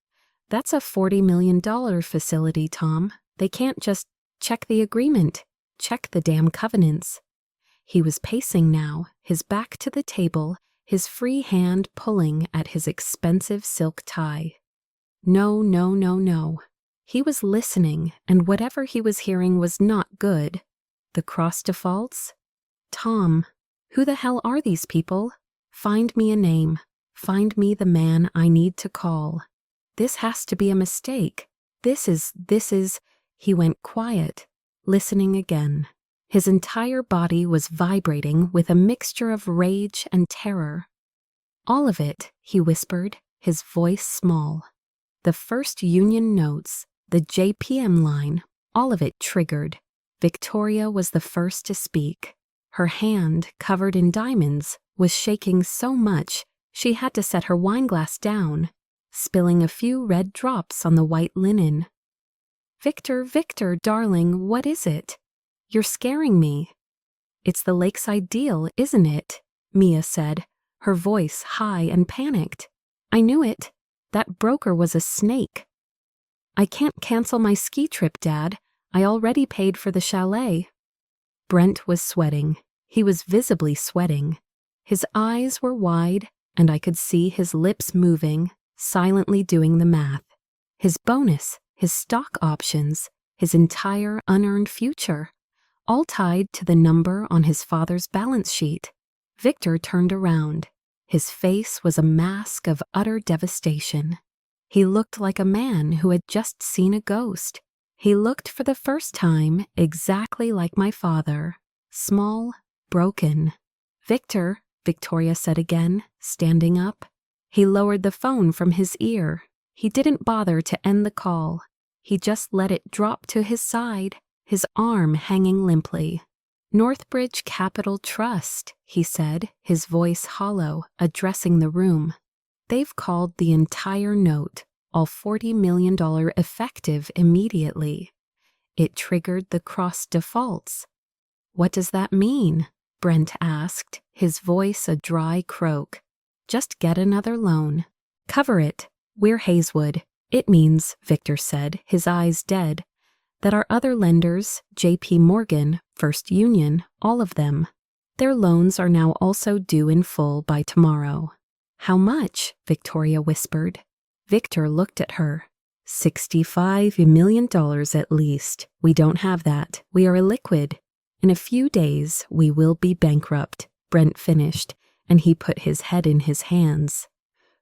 That's a $40 million facility, Tom. They can't just check the agreement. Check the damn covenants. He was pacing now, his back to the table, his free hand pulling at his expensive silk tie. No, no, no, no. He was listening, and whatever he was hearing was not good. The cross defaults? Tom, who the hell are these people? Find me a name. Find me the man I need to call. This has to be a mistake. This is, He went quiet, listening again. His entire body was vibrating with a mixture of rage and terror. All of it, he whispered, his voice small. The first union notes, the JPM line, all of it triggered. Victoria was the first to speak. Her hand, covered in diamonds, was shaking so much she had to set her wineglass down, spilling a few red drops on the white linen. Victor, darling, what is it? You're scaring me. It's the lakeside deal, isn't it? Mia said, her voice high and panicked. I knew it. That broker was a snake. I can't cancel my ski trip, Dad. I already paid for the chalet. Brent was sweating. He was visibly sweating. His eyes were wide, and I could see his lips moving, silently doing the math. His bonus, his stock options, his entire unearned future, all tied to the number on his father's balance sheet. Victor turned around. His face was a mask of utter devastation. He looked like a man who had just seen a ghost. He looked for the first time exactly like my father, small, broken. Victor, Victoria said again, standing up. He lowered the phone from his ear. He didn't bother to end the call. He just let it drop to his side, his arm hanging limply. Northbridge Capital Trust, he said, his voice hollow, addressing the room. They've called the entire note, all $40 million effective immediately. It triggered the cross defaults. What does that mean? Brent asked, his voice a dry croak. Just get another loan. Cover it. We're Hazewood. It means, Victor said, his eyes dead, that our other lenders, J.P. Morgan, First Union, all of them, their loans are now also due in full by tomorrow. How much? Victoria whispered. Victor looked at her. $65 million at least. We don't have that. We are illiquid. In a few days, we will be bankrupt, Brent finished, and he put his head in his hands.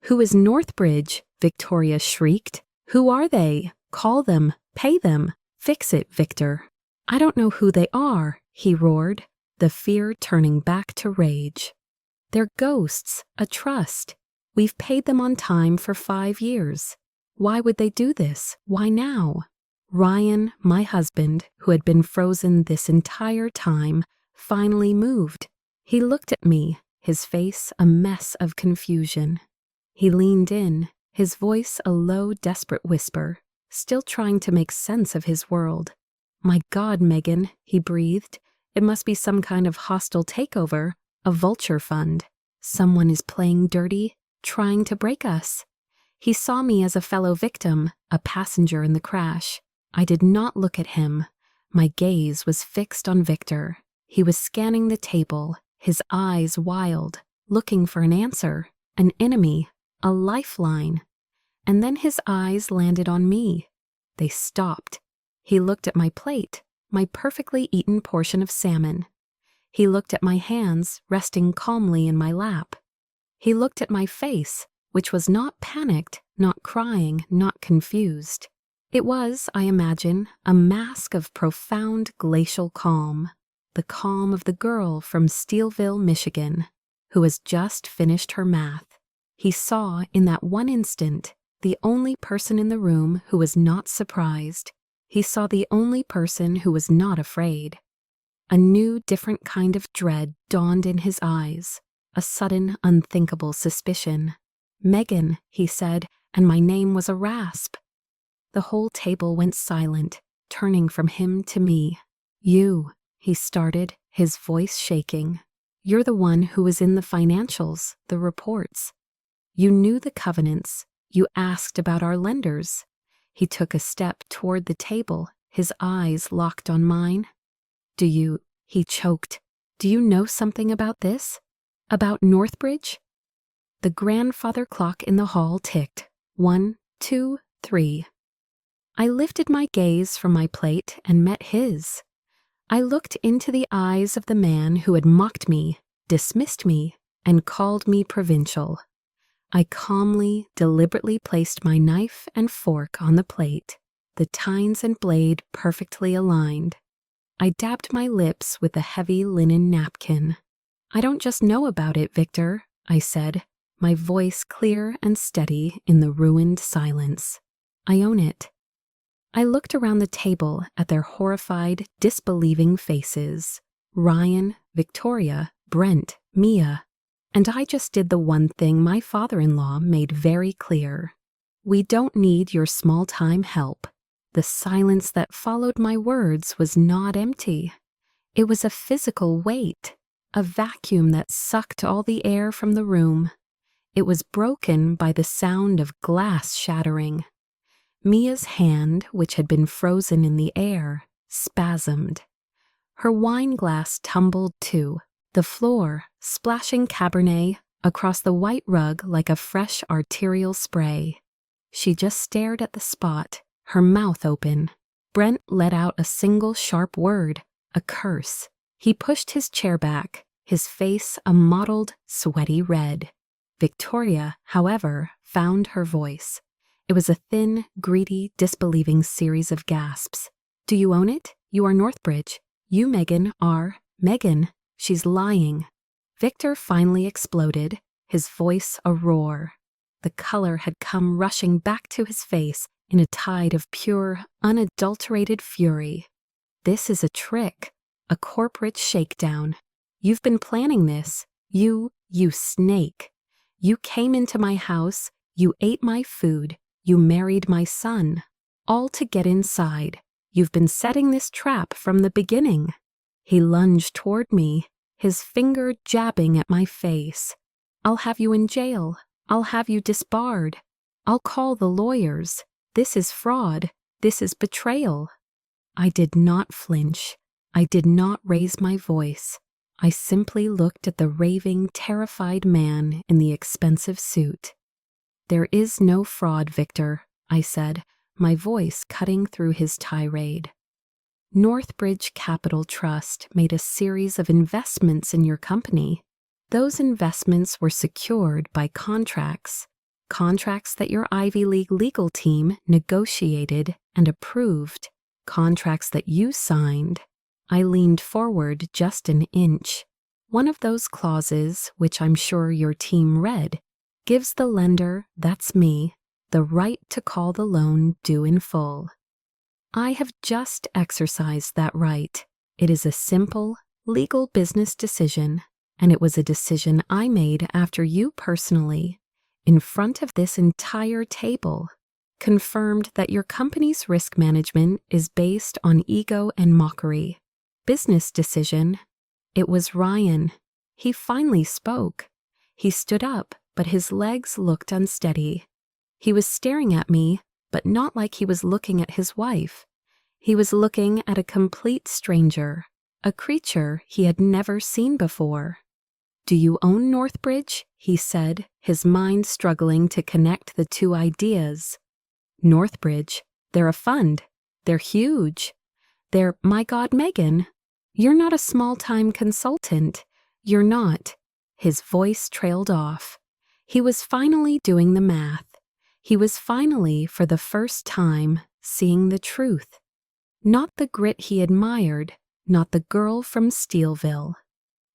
Who is Northbridge? Victoria shrieked. Who are they? Call them. Pay them. Fix it, Victor. I don't know who they are, he roared, the fear turning back to rage. They're ghosts, a trust. We've paid them on time for 5 years. Why would they do this? Why now? Ryan, my husband, who had been frozen this entire time, finally moved. He looked at me, his face a mess of confusion. He leaned in, his voice a low, desperate whisper, still trying to make sense of his world. My God, Megan, he breathed. It must be some kind of hostile takeover, a vulture fund. Someone is playing dirty, trying to break us. He saw me as a fellow victim, a passenger in the crash. I did not look at him. My gaze was fixed on Victor. He was scanning the table, his eyes wild, looking for an answer, an enemy, a lifeline. And then his eyes landed on me. They stopped. He looked at my plate, my perfectly eaten portion of salmon. He looked at my hands resting calmly in my lap. He looked at my face, which was not panicked, not crying, not confused. It was, I imagine, a mask of profound glacial calm, the calm of the girl from Steelville, Michigan, who has just finished her math. He saw, in that one instant, the only person in the room who was not surprised. He saw the only person who was not afraid. A new, different kind of dread dawned in his eyes, a sudden, unthinkable suspicion. Megan, he said, and my name was a rasp. The whole table went silent, turning from him to me. You, he started, his voice shaking. You're the one who was in the financials, the reports. You knew the covenants. You asked about our lenders. He took a step toward the table, his eyes locked on mine. He choked. Do you know something about this? About Northbridge? The grandfather clock in the hall ticked. 1, 2, 3. I lifted my gaze from my plate and met his. I looked into the eyes of the man who had mocked me, dismissed me, and called me provincial. I calmly, deliberately placed my knife and fork on the plate, the tines and blade perfectly aligned. I dabbed my lips with a heavy linen napkin. I don't just know about it, Victor, I said, my voice clear and steady in the ruined silence. I own it. I looked around the table at their horrified, disbelieving faces. Ryan, Victoria, Brent, Mia. And I just did the one thing my father-in-law made very clear. We don't need your small-time help. The silence that followed my words was not empty. It was a physical weight, a vacuum that sucked all the air from the room. It was broken by the sound of glass shattering. Mia's hand, which had been frozen in the air, spasmed. Her wine glass tumbled too, the floor splashing Cabernet across the white rug like a fresh arterial spray. She just stared at the spot, her mouth open. Brent let out a single sharp word, a curse. He pushed his chair back, his face a mottled, sweaty red. Victoria, however, found her voice. It was a thin, greedy, disbelieving series of gasps. Do you own it? You are Northbridge. You, Megan, are Megan. She's lying. Victor finally exploded, his voice a roar. The color had come rushing back to his face in a tide of pure, unadulterated fury. This is a trick, a corporate shakedown. You've been planning this. You snake. You came into my house, you ate my food, you married my son, all to get inside. You've been setting this trap from the beginning. He lunged toward me, his finger jabbing at my face. I'll have you in jail. I'll have you disbarred. I'll call the lawyers. This is fraud. This is betrayal. I did not flinch. I did not raise my voice. I simply looked at the raving, terrified man in the expensive suit. There is no fraud, Victor, I said, my voice cutting through his tirade. Northbridge Capital Trust made a series of investments in your company. Those investments were secured by contracts that your Ivy League legal team negotiated and approved, contracts that you signed. I leaned forward just an inch. One of those clauses, which I'm sure your team read, gives the lender, that's me, the right to call the loan due in full. I have just exercised that right. It is a simple, legal business decision, and it was a decision I made after you personally, in front of this entire table, confirmed that your company's risk management is based on ego and mockery. Business decision. It was Ryan. He finally spoke. He stood up, but his legs looked unsteady. He was staring at me, but not like he was looking at his wife. He was looking at a complete stranger, a creature he had never seen before. Do you own Northbridge? He said, his mind struggling to connect the two ideas. Northbridge, they're a fund. They're huge. They're, my God, Megan, you're not a small-time consultant. You're not. His voice trailed off. He was finally doing the math. He was finally, for the first time, seeing the truth. Not the grit he admired, not the girl from Steelville.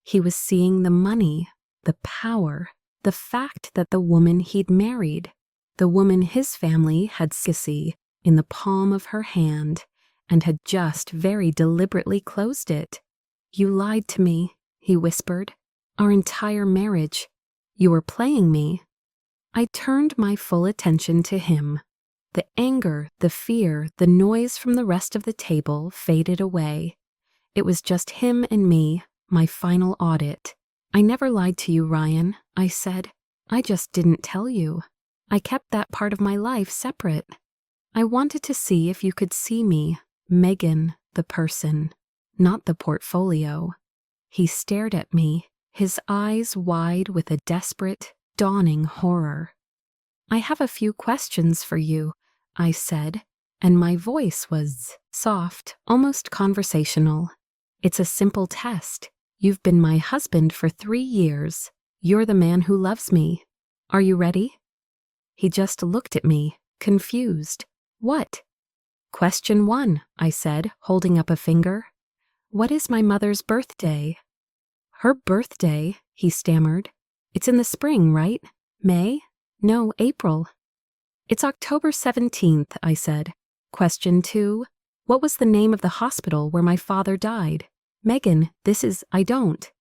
He was seeing the money, the power, the fact that the woman he'd married, the woman his family had sissy in the palm of her hand, and had just very deliberately closed it. You lied to me, he whispered. Our entire marriage. You were playing me. I turned my full attention to him. The anger, the fear, the noise from the rest of the table faded away. It was just him and me, my final audit. I never lied to you, Ryan, I said. I just didn't tell you. I kept that part of my life separate. I wanted to see if you could see me, Megan, the person, not the portfolio. He stared at me, his eyes wide with a desperate, dawning horror. I have a few questions for you, I said, and my voice was soft, almost conversational. It's a simple test. You've been my husband for 3 years. You're the man who loves me. Are you ready? He just looked at me, confused. What? Question 1, I said, holding up a finger. What is my mother's birthday? Her birthday, he stammered. It's in the spring, right? May? No, April. It's October 17th, I said. Question 2, what was the name of the hospital where my father died? Megan, I don't.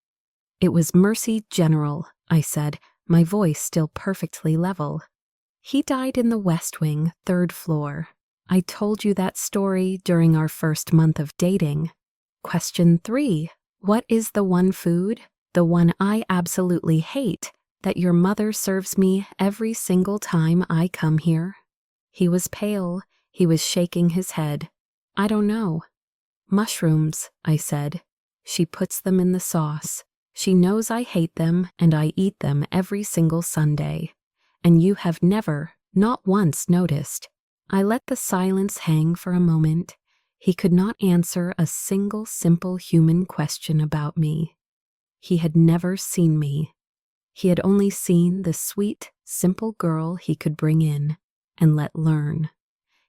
It was Mercy General, I said, my voice still perfectly level. He died in the West Wing, 3rd floor. I told you that story during our first month of dating. Question 3, what is the one food, the one I absolutely hate, that your mother serves me every single time I come here? He was pale. He was shaking his head. I don't know. Mushrooms, I said. She puts them in the sauce. She knows I hate them, and I eat them every single Sunday. And you have never, not once, noticed. I let the silence hang for a moment. He could not answer a single simple human question about me. He had never seen me. He had only seen the sweet, simple girl he could bring in and let learn.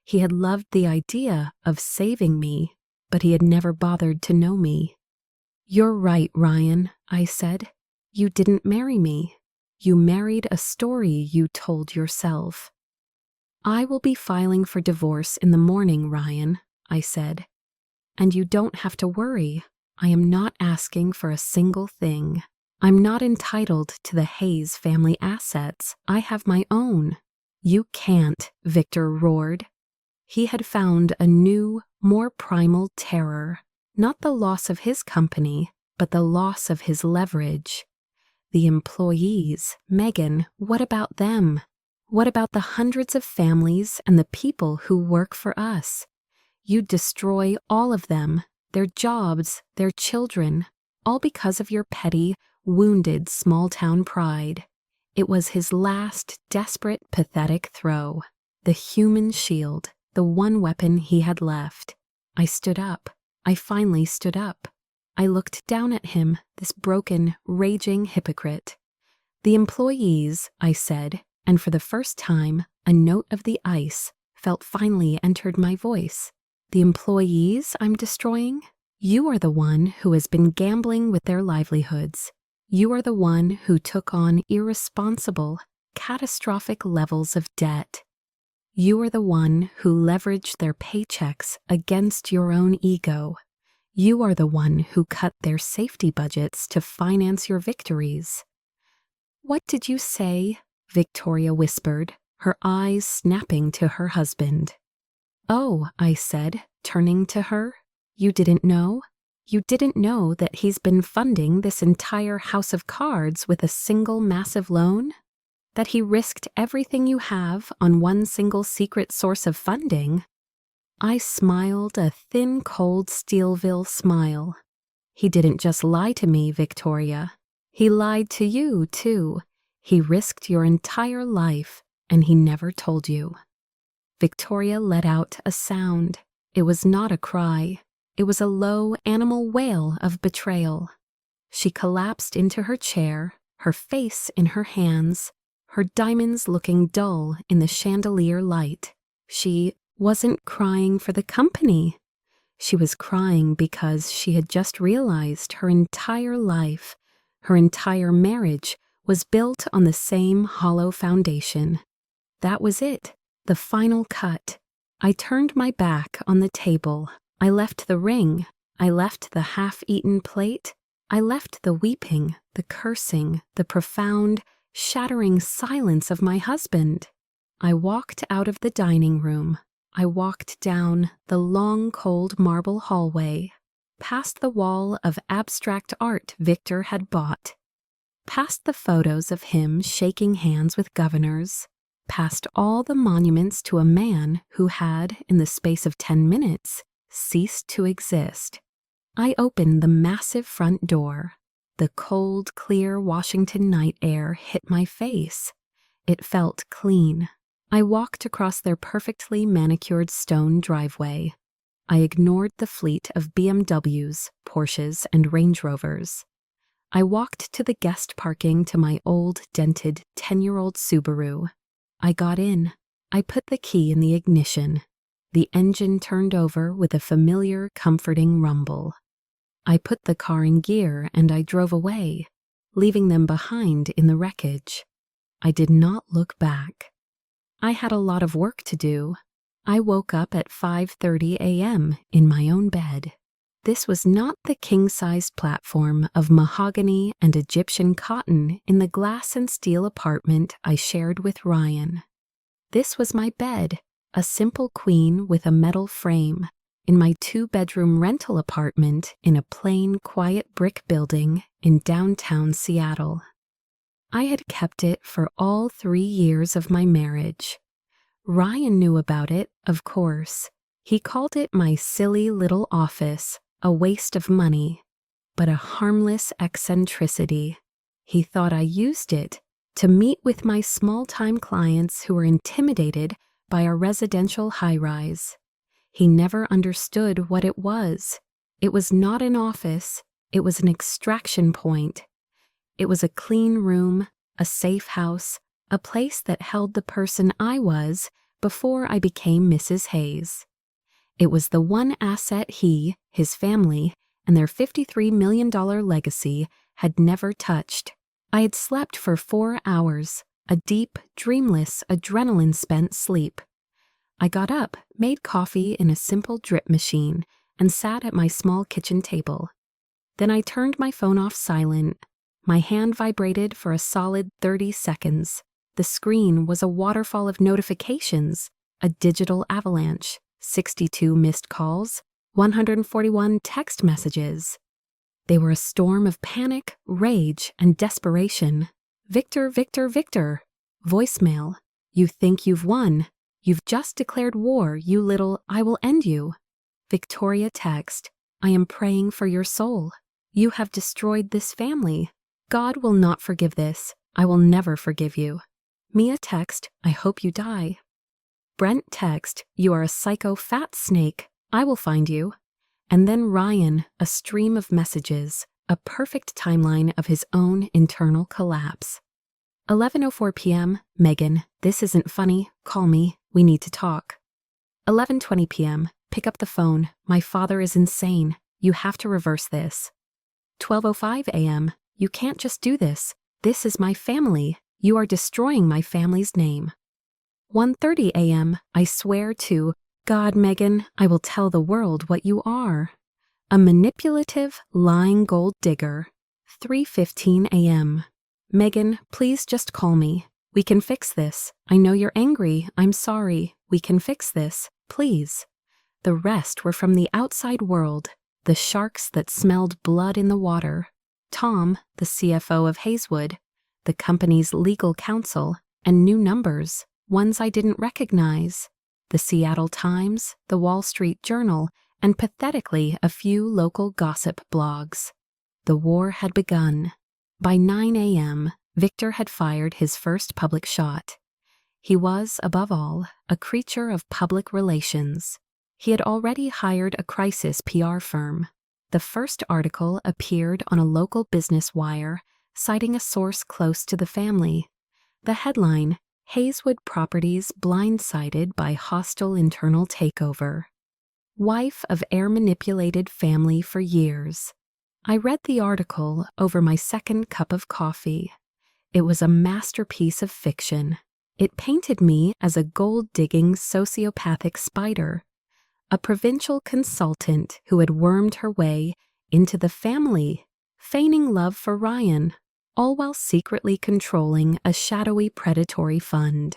He had loved the idea of saving me, but he had never bothered to know me. You're right, Ryan, I said. You didn't marry me. You married a story you told yourself. I will be filing for divorce in the morning, Ryan, I said. And you don't have to worry. I am not asking for a single thing. I'm not entitled to the Hayes family assets. I have my own. You can't, Victor roared. He had found a new, more primal terror, not the loss of his company, but the loss of his leverage. The employees, Megan, what about them? What about the hundreds of families and the people who work for us? You destroy all of them, their jobs, their children, all because of your petty, wounded small-town pride. It was his last, desperate, pathetic throw. The human shield, the one weapon he had left. I stood up. I finally stood up. I looked down at him, this broken, raging hypocrite. The employees, I said, and for the first time, a note of the ice finally entered my voice. The employees I'm destroying? You are the one who has been gambling with their livelihoods. You are the one who took on irresponsible, catastrophic levels of debt. You are the one who leveraged their paychecks against your own ego. You are the one who cut their safety budgets to finance your victories. What did you say? Victoria whispered, her eyes snapping to her husband. Oh, I said, turning to her. You didn't know? You didn't know that he's been funding this entire house of cards with a single massive loan? That he risked everything you have on one single secret source of funding? I smiled a thin, cold Steelville smile. He didn't just lie to me, Victoria. He lied to you, too. He risked your entire life, and he never told you. Victoria let out a sound. It was not a cry. It was a low animal wail of betrayal. She collapsed into her chair, her face in her hands, her diamonds looking dull in the chandelier light. She wasn't crying for the company. She was crying because she had just realized her entire life, her entire marriage, was built on the same hollow foundation. That was it, the final cut. I turned my back on the table. I left the ring. I left the half-eaten plate. I left the weeping, the cursing, the profound, shattering silence of my husband. I walked out of the dining room. I walked down the long, cold marble hallway, past the wall of abstract art Victor had bought, past the photos of him shaking hands with governors, past all the monuments to a man who had, in the space of 10 minutes, ceased to exist. I opened the massive front door. The cold, clear Washington night air hit my face. It felt clean. I walked across their perfectly manicured stone driveway. I ignored the fleet of BMWs, Porsches, and Range Rovers. I walked to the guest parking to my old, dented, 10-year-old Subaru. I got in. I put the key in the ignition. The engine turned over with a familiar, comforting rumble. I put the car in gear and I drove away, leaving them behind in the wreckage. I did not look back. I had a lot of work to do. I woke up at 5:30 a.m. in my own bed. This was not the king-sized platform of mahogany and Egyptian cotton in the glass and steel apartment I shared with Ryan. This was my bed, a simple queen with a metal frame, in my 2-bedroom rental apartment in a plain, quiet brick building in downtown Seattle. I had kept it for all 3 years of my marriage. Ryan knew about it, of course. He called it my silly little office, a waste of money, but a harmless eccentricity. He thought I used it to meet with my small-time clients who were intimidated by our residential high-rise. He never understood what it was. It was not an office. It was an extraction point. It was a clean room, a safe house, a place that held the person I was before I became Mrs. Hayes. It was the one asset he, his family, and their $53 million legacy had never touched. I had slept for 4 hours, a deep, dreamless, adrenaline-spent sleep. I got up, made coffee in a simple drip machine, and sat at my small kitchen table. Then I turned my phone off silent. My hand vibrated for a solid 30 seconds. The screen was a waterfall of notifications, a digital avalanche, 62 missed calls, 141 text messages. They were a storm of panic, rage, and desperation. Victor, Victor, Victor. Voicemail. You think you've won. You've just declared war, you little, I will end you. Victoria text. I am praying for your soul. You have destroyed this family. God will not forgive this. I will never forgive you. Mia text. I hope you die. Brent text. You are a psycho fat snake. I will find you. And then Ryan, a stream of messages, a perfect timeline of his own internal collapse. 11:04 p.m. Megan, this isn't funny. Call me. We need to talk. 11:20 p.m. Pick up the phone. My father is insane. You have to reverse this. 12:05 a.m. You can't just do this. This is my family. You are destroying my family's name. 1:30 a.m. I swear to God, Megan, I will tell the world what you are. A manipulative, lying gold digger. 3:15 a.m. Megan, please just call me. We can fix this. I know you're angry. I'm sorry. We can fix this. Please. The rest were from the outside world, the sharks that smelled blood in the water. Tom, the CFO of Hazewood, the company's legal counsel, and new numbers, ones I didn't recognize. The Seattle Times, the Wall Street Journal, and pathetically a few local gossip blogs. The war had begun. By 9 a.m., Victor had fired his first public shot. He was, above all, a creature of public relations. He had already hired a crisis PR firm. The first article appeared on a local business wire, citing a source close to the family. The headline, Hazewood Properties Blindsided by Hostile Internal Takeover. Wife of air-manipulated family for years. I read the article over my second cup of coffee. It was a masterpiece of fiction. It painted me as a gold-digging sociopathic spider, a provincial consultant who had wormed her way into the family, feigning love for Ryan, all while secretly controlling a shadowy predatory fund.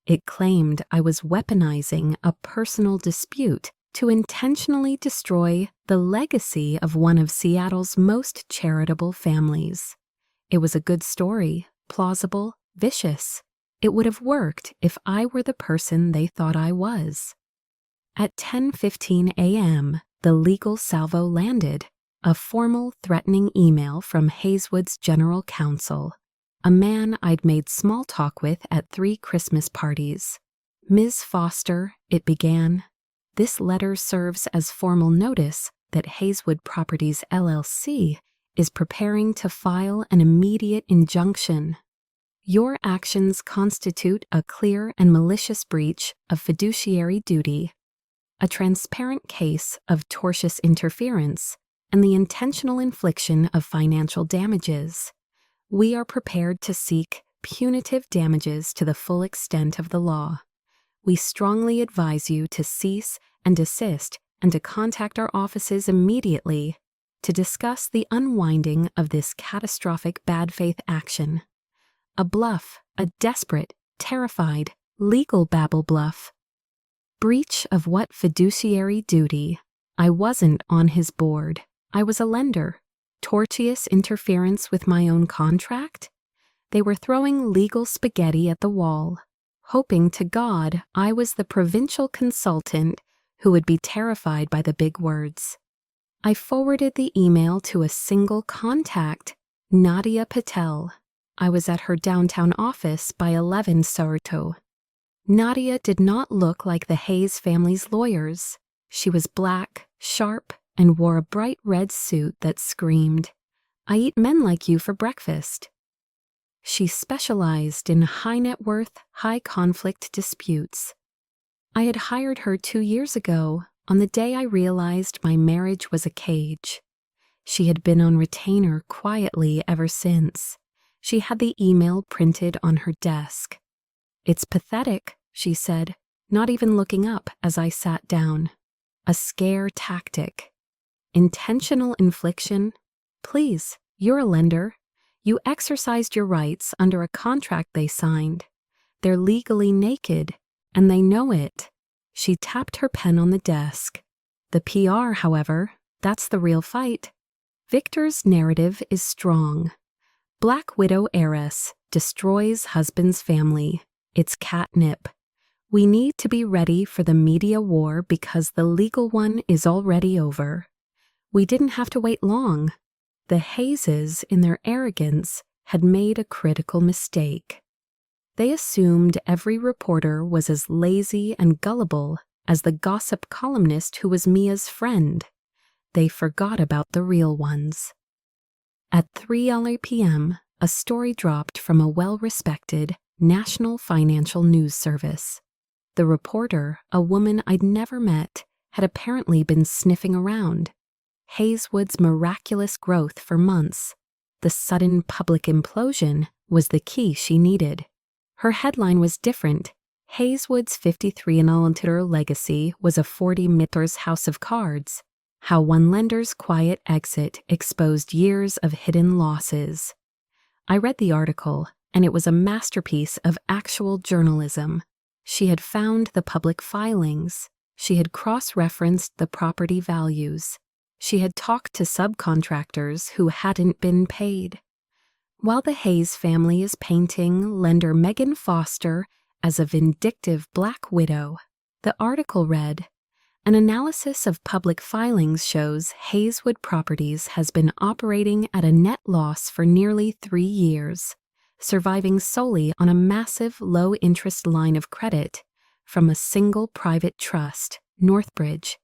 It claimed I was weaponizing a personal dispute to intentionally destroy the legacy of one of Seattle's most charitable families. It was a good story, plausible, vicious. It would have worked if I were the person they thought I was. At 10:15 a.m., the legal salvo landed, a formal threatening email from Hazewood's general counsel, a man I'd made small talk with at 3 Christmas parties. Ms. Foster, it began, this letter serves as formal notice that Hazewood Properties LLC is preparing to file an immediate injunction. Your actions constitute a clear and malicious breach of fiduciary duty, a transparent case of tortious interference, and the intentional infliction of financial damages. We are prepared to seek punitive damages to the full extent of the law. We strongly advise you to cease and desist and to contact our offices immediately to discuss the unwinding of this catastrophic bad faith action. A bluff, a desperate, terrified, legal babble bluff. Breach of what fiduciary duty? I wasn't on his board. I was a lender. Tortious interference with my own contract? They were throwing legal spaghetti at the wall, hoping to God I was the provincial consultant who would be terrified by the big words. I forwarded the email to a single contact, Nadia Patel. I was at her downtown office by 11 Sourto. Nadia did not look like the Hayes family's lawyers. She was black, sharp, and wore a bright red suit that screamed, "I eat men like you for breakfast." She specialized in high-net-worth, high-conflict disputes. I had hired her 2 years ago, on the day I realized my marriage was a cage. She had been on retainer quietly ever since. She had the email printed on her desk. "It's pathetic," she said, not even looking up as I sat down. "A scare tactic. Intentional infliction? Please, you're a lender. You exercised your rights under a contract they signed. They're legally naked, and they know it." She tapped her pen on the desk. "The PR, however, that's the real fight. Victor's narrative is strong. Black widow heiress destroys husband's family. It's catnip. We need to be ready for the media war because the legal one is already over. We didn't have to wait long. The Hayeses, in their arrogance, had made a critical mistake. They assumed every reporter was as lazy and gullible as the gossip columnist who was Mia's friend. They forgot about the real ones. At 3 p.m., a story dropped from a well-respected national financial news service. The reporter, a woman I'd never met, had apparently been sniffing around. Hazewood's miraculous growth for months. The sudden public implosion was the key she needed. Her headline was different. Hazewood's 53 legacy was a 40 mitters house of cards. How one lender's quiet exit exposed years of hidden losses. I read the article, and it was a masterpiece of actual journalism. She had found the public filings. She had cross-referenced the property values. She had talked to subcontractors who hadn't been paid. While the Hayes family is painting lender Megan Foster as a vindictive black widow, the article read, "An analysis of public filings shows Hazewood Properties has been operating at a net loss for nearly 3 years, surviving solely on a massive low-interest line of credit from a single private trust, Northbridge.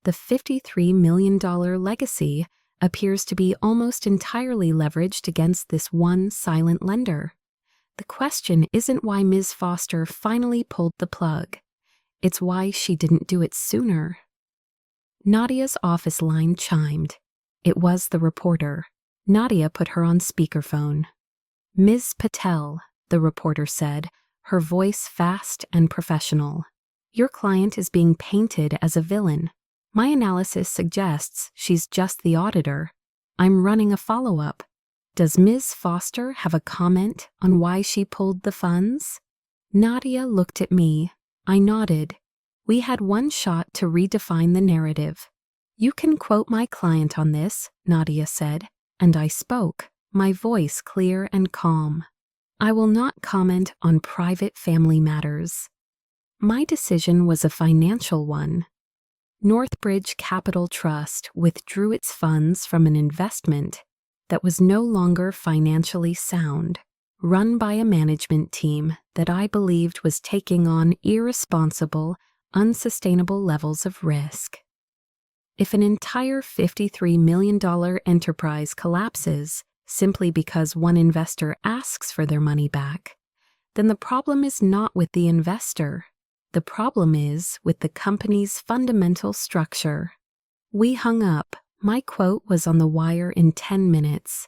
The $53 million legacy appears to be almost entirely leveraged against this one silent lender. The question isn't why Ms. Foster finally pulled the plug. It's why she didn't do it sooner." Nadia's office line chimed. It was the reporter. Nadia put her on speakerphone. "Ms. Patel," the reporter said, her voice fast and professional. "Your client is being painted as a villain. My analysis suggests she's just the auditor. I'm running a follow-up. Does Ms. Foster have a comment on why she pulled the funds?" Nadia looked at me. I nodded. We had one shot to redefine the narrative. "You can quote my client on this," Nadia said, and I spoke, my voice clear and calm. I will not comment on private family matters. My decision was a financial one. Northbridge Capital Trust withdrew its funds from an investment that was no longer financially sound, run by a management team that I believed was taking on irresponsible, unsustainable levels of risk. If an entire $53 million enterprise collapses simply because one investor asks for their money back, then the problem is not with the investor. The problem is with the company's fundamental structure. We hung up. My quote was on the wire in 10 minutes.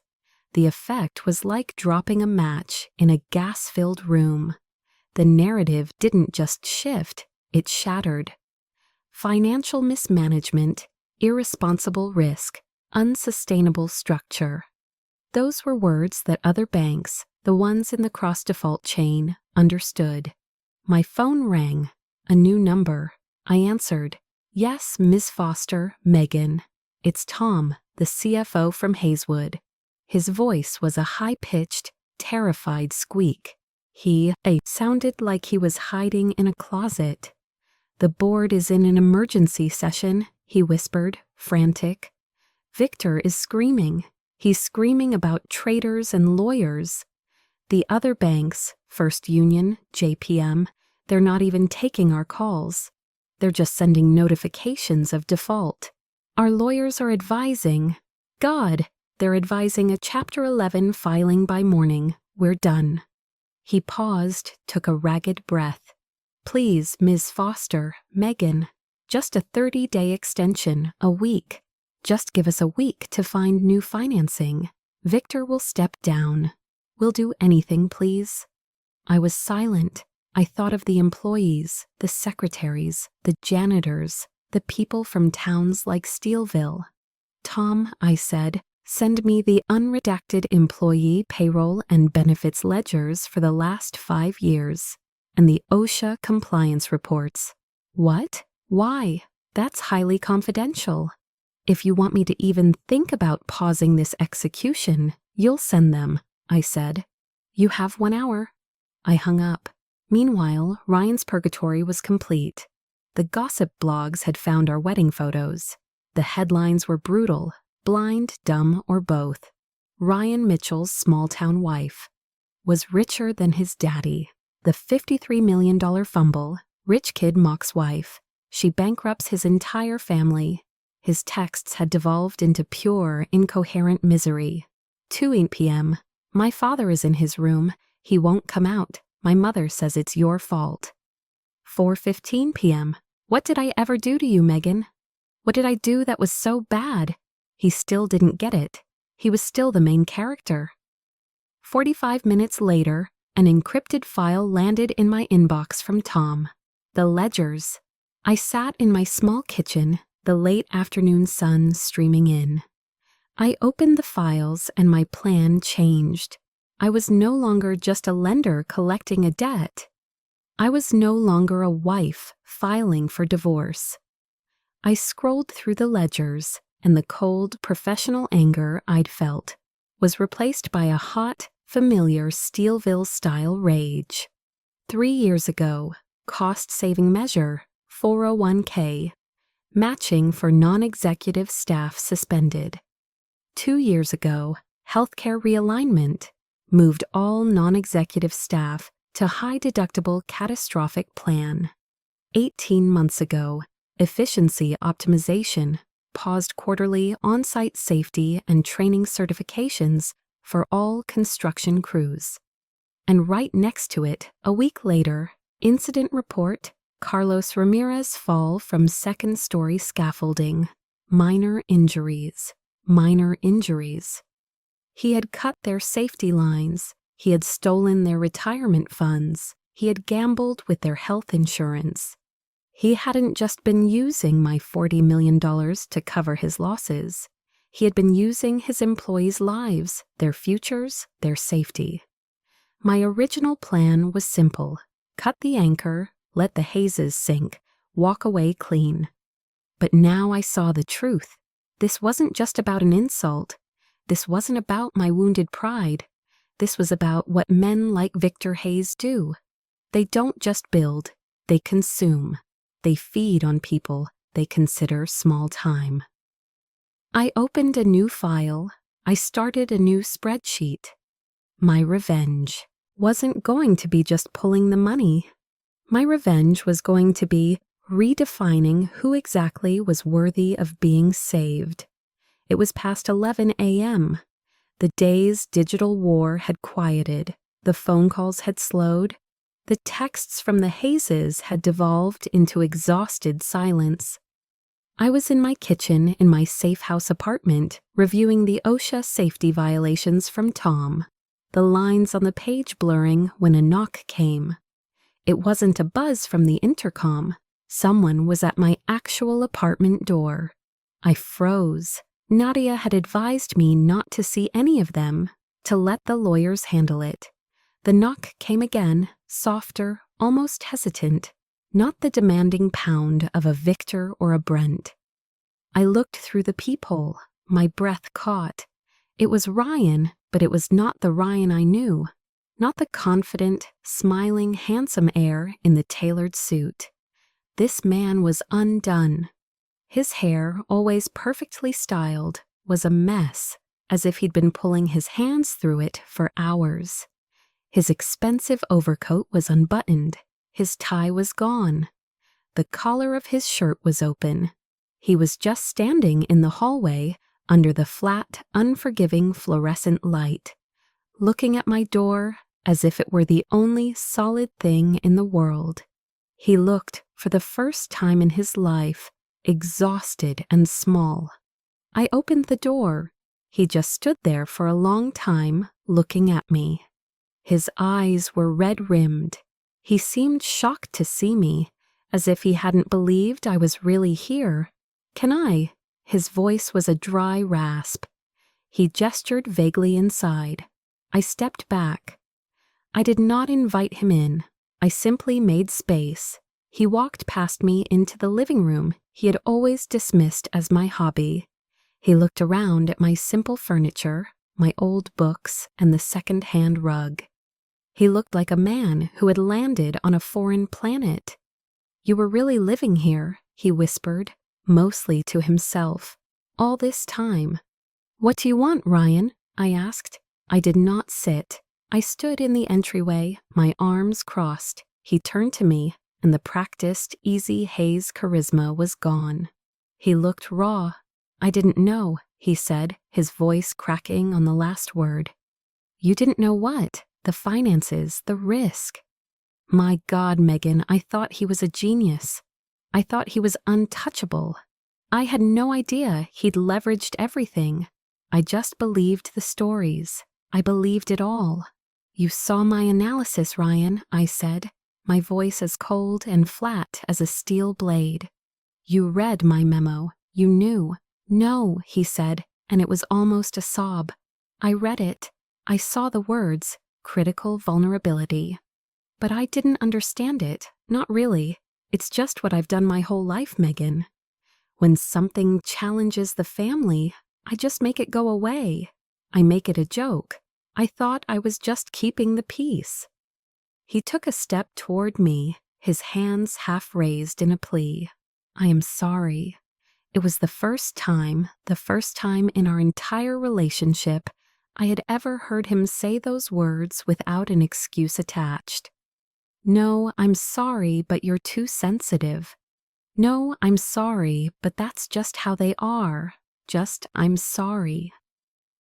The effect was like dropping a match in a gas-filled room. The narrative didn't just shift, it shattered. Financial mismanagement, irresponsible risk, unsustainable structure. Those were words that other banks, the ones in the cross-default chain, understood. My phone rang. A new number. I answered. Yes, Ms. Foster, Megan. It's Tom, the CFO from Hayeswood. His voice was a high-pitched, terrified squeak. He sounded like he was hiding in a closet. The board is in an emergency session, he whispered, frantic. Victor is screaming. He's screaming about traders and lawyers. The other banks, First Union, JPM, they're not even taking our calls. They're just sending notifications of default. Our lawyers are advising. God, they're advising a Chapter 11 filing by morning. We're done. He paused, took a ragged breath. Please, Ms. Foster, Megan, just a 30-day extension, a week. Just give us a week to find new financing. Victor will step down. We'll do anything, please. I was silent. I thought of the employees, the secretaries, the janitors, the people from towns like Steelville. Tom, I said, send me the unredacted employee payroll and benefits ledgers for the last 5 years, and the OSHA compliance reports. What? Why? That's highly confidential. If you want me to even think about pausing this execution, you'll send them, I said. You have 1 hour. I hung up. Meanwhile, Ryan's purgatory was complete. The gossip blogs had found our wedding photos. The headlines were brutal, blind, dumb, or both. Ryan Mitchell's small-town wife was richer than his daddy. The $53 million fumble, rich kid mocks wife. She bankrupts his entire family. His texts had devolved into pure, incoherent misery. 2:08 p.m. My father is in his room. He won't come out. My mother says it's your fault. 4:15 p.m. What did I ever do to you, Megan? What did I do that was so bad? He still didn't get it. He was still the main character. 45 minutes later, an encrypted file landed in my inbox from Tom. The ledgers. I sat in my small kitchen, the late afternoon sun streaming in. I opened the files and my plan changed. I was no longer just a lender collecting a debt. I was no longer a wife filing for divorce. I scrolled through the ledgers, and the cold, professional anger I'd felt was replaced by a hot, familiar Steelville-style rage. 3 years ago, cost-saving measure, 401k, matching for non-executive staff suspended. 2 years ago, healthcare realignment, moved all non-executive staff to high-deductible catastrophic plan. 18 months ago, efficiency optimization, paused quarterly on-site safety and training certifications for all construction crews. And right next to it, a week later, incident report, Carlos Ramirez fall from second-story scaffolding, minor injuries. He had cut their safety lines. He had stolen their retirement funds. He had gambled with their health insurance. He hadn't just been using my $40 million to cover his losses. He had been using his employees' lives, their futures, their safety. My original plan was simple. Cut the anchor, let the hazes sink, walk away clean. But now I saw the truth. This wasn't just about an insult. This wasn't about my wounded pride. This was about what men like Victor Hayes do. They don't just build, they consume. They feed on people they consider small time. I opened a new file. I started a new spreadsheet. My revenge wasn't going to be just pulling the money. My revenge was going to be redefining who exactly was worthy of being saved. It was past 11 a.m. The day's digital war had quieted. The phone calls had slowed. The texts from the Hayes had devolved into exhausted silence. I was in my kitchen in my safe house apartment, reviewing the OSHA safety violations from Tom, the lines on the page blurring when a knock came. It wasn't a buzz from the intercom. Someone was at my actual apartment door. I froze. Nadia had advised me not to see any of them, to let the lawyers handle it. The knock came again, softer, almost hesitant, not the demanding pound of a Victor or a Brent. I looked through the peephole, my breath caught. It was Ryan, but it was not the Ryan I knew, not the confident, smiling, handsome air in the tailored suit. This man was undone. His hair, always perfectly styled, was a mess, as if he'd been pulling his hands through it for hours. His expensive overcoat was unbuttoned. His tie was gone. The collar of his shirt was open. He was just standing in the hallway under the flat, unforgiving fluorescent light, looking at my door as if it were the only solid thing in the world. He looked, for the first time in his life, exhausted and small. I opened the door. He just stood there for a long time, looking at me. His eyes were red-rimmed. He seemed shocked to see me, as if he hadn't believed I was really here. "Can I?" His voice was a dry rasp. He gestured vaguely inside. I stepped back. I did not invite him in. I simply made space. He walked past me into the living room he had always dismissed as my hobby. He looked around at my simple furniture, my old books, and the second-hand rug. He looked like a man who had landed on a foreign planet. "You were really living here," he whispered, mostly to himself, "all this time." "What do you want, Ryan?" I asked. I did not sit. I stood in the entryway, my arms crossed. He turned to me, and the practiced, easy Hayes charisma was gone. He looked raw. "I didn't know," he said, his voice cracking on the last word. "You didn't know what? The finances, the risk." My God, Megan, I thought he was a genius. I thought he was untouchable. I had no idea he'd leveraged everything. I just believed the stories. I believed it all. "You saw my analysis, Ryan," I said, my voice as cold and flat as a steel blade. "You read my memo. You knew." "No," he said, and it was almost a sob. "I read it. I saw the words, critical vulnerability. But I didn't understand it. Not really. It's just what I've done my whole life, Megan. When something challenges the family, I just make it go away. I make it a joke. I thought I was just keeping the peace." He took a step toward me, his hands half raised in a plea. "I am sorry." It was the first time in our entire relationship I had ever heard him say those words without an excuse attached. "No, I'm sorry, but you're too sensitive." "No, I'm sorry, but that's just how they are. Just, I'm sorry."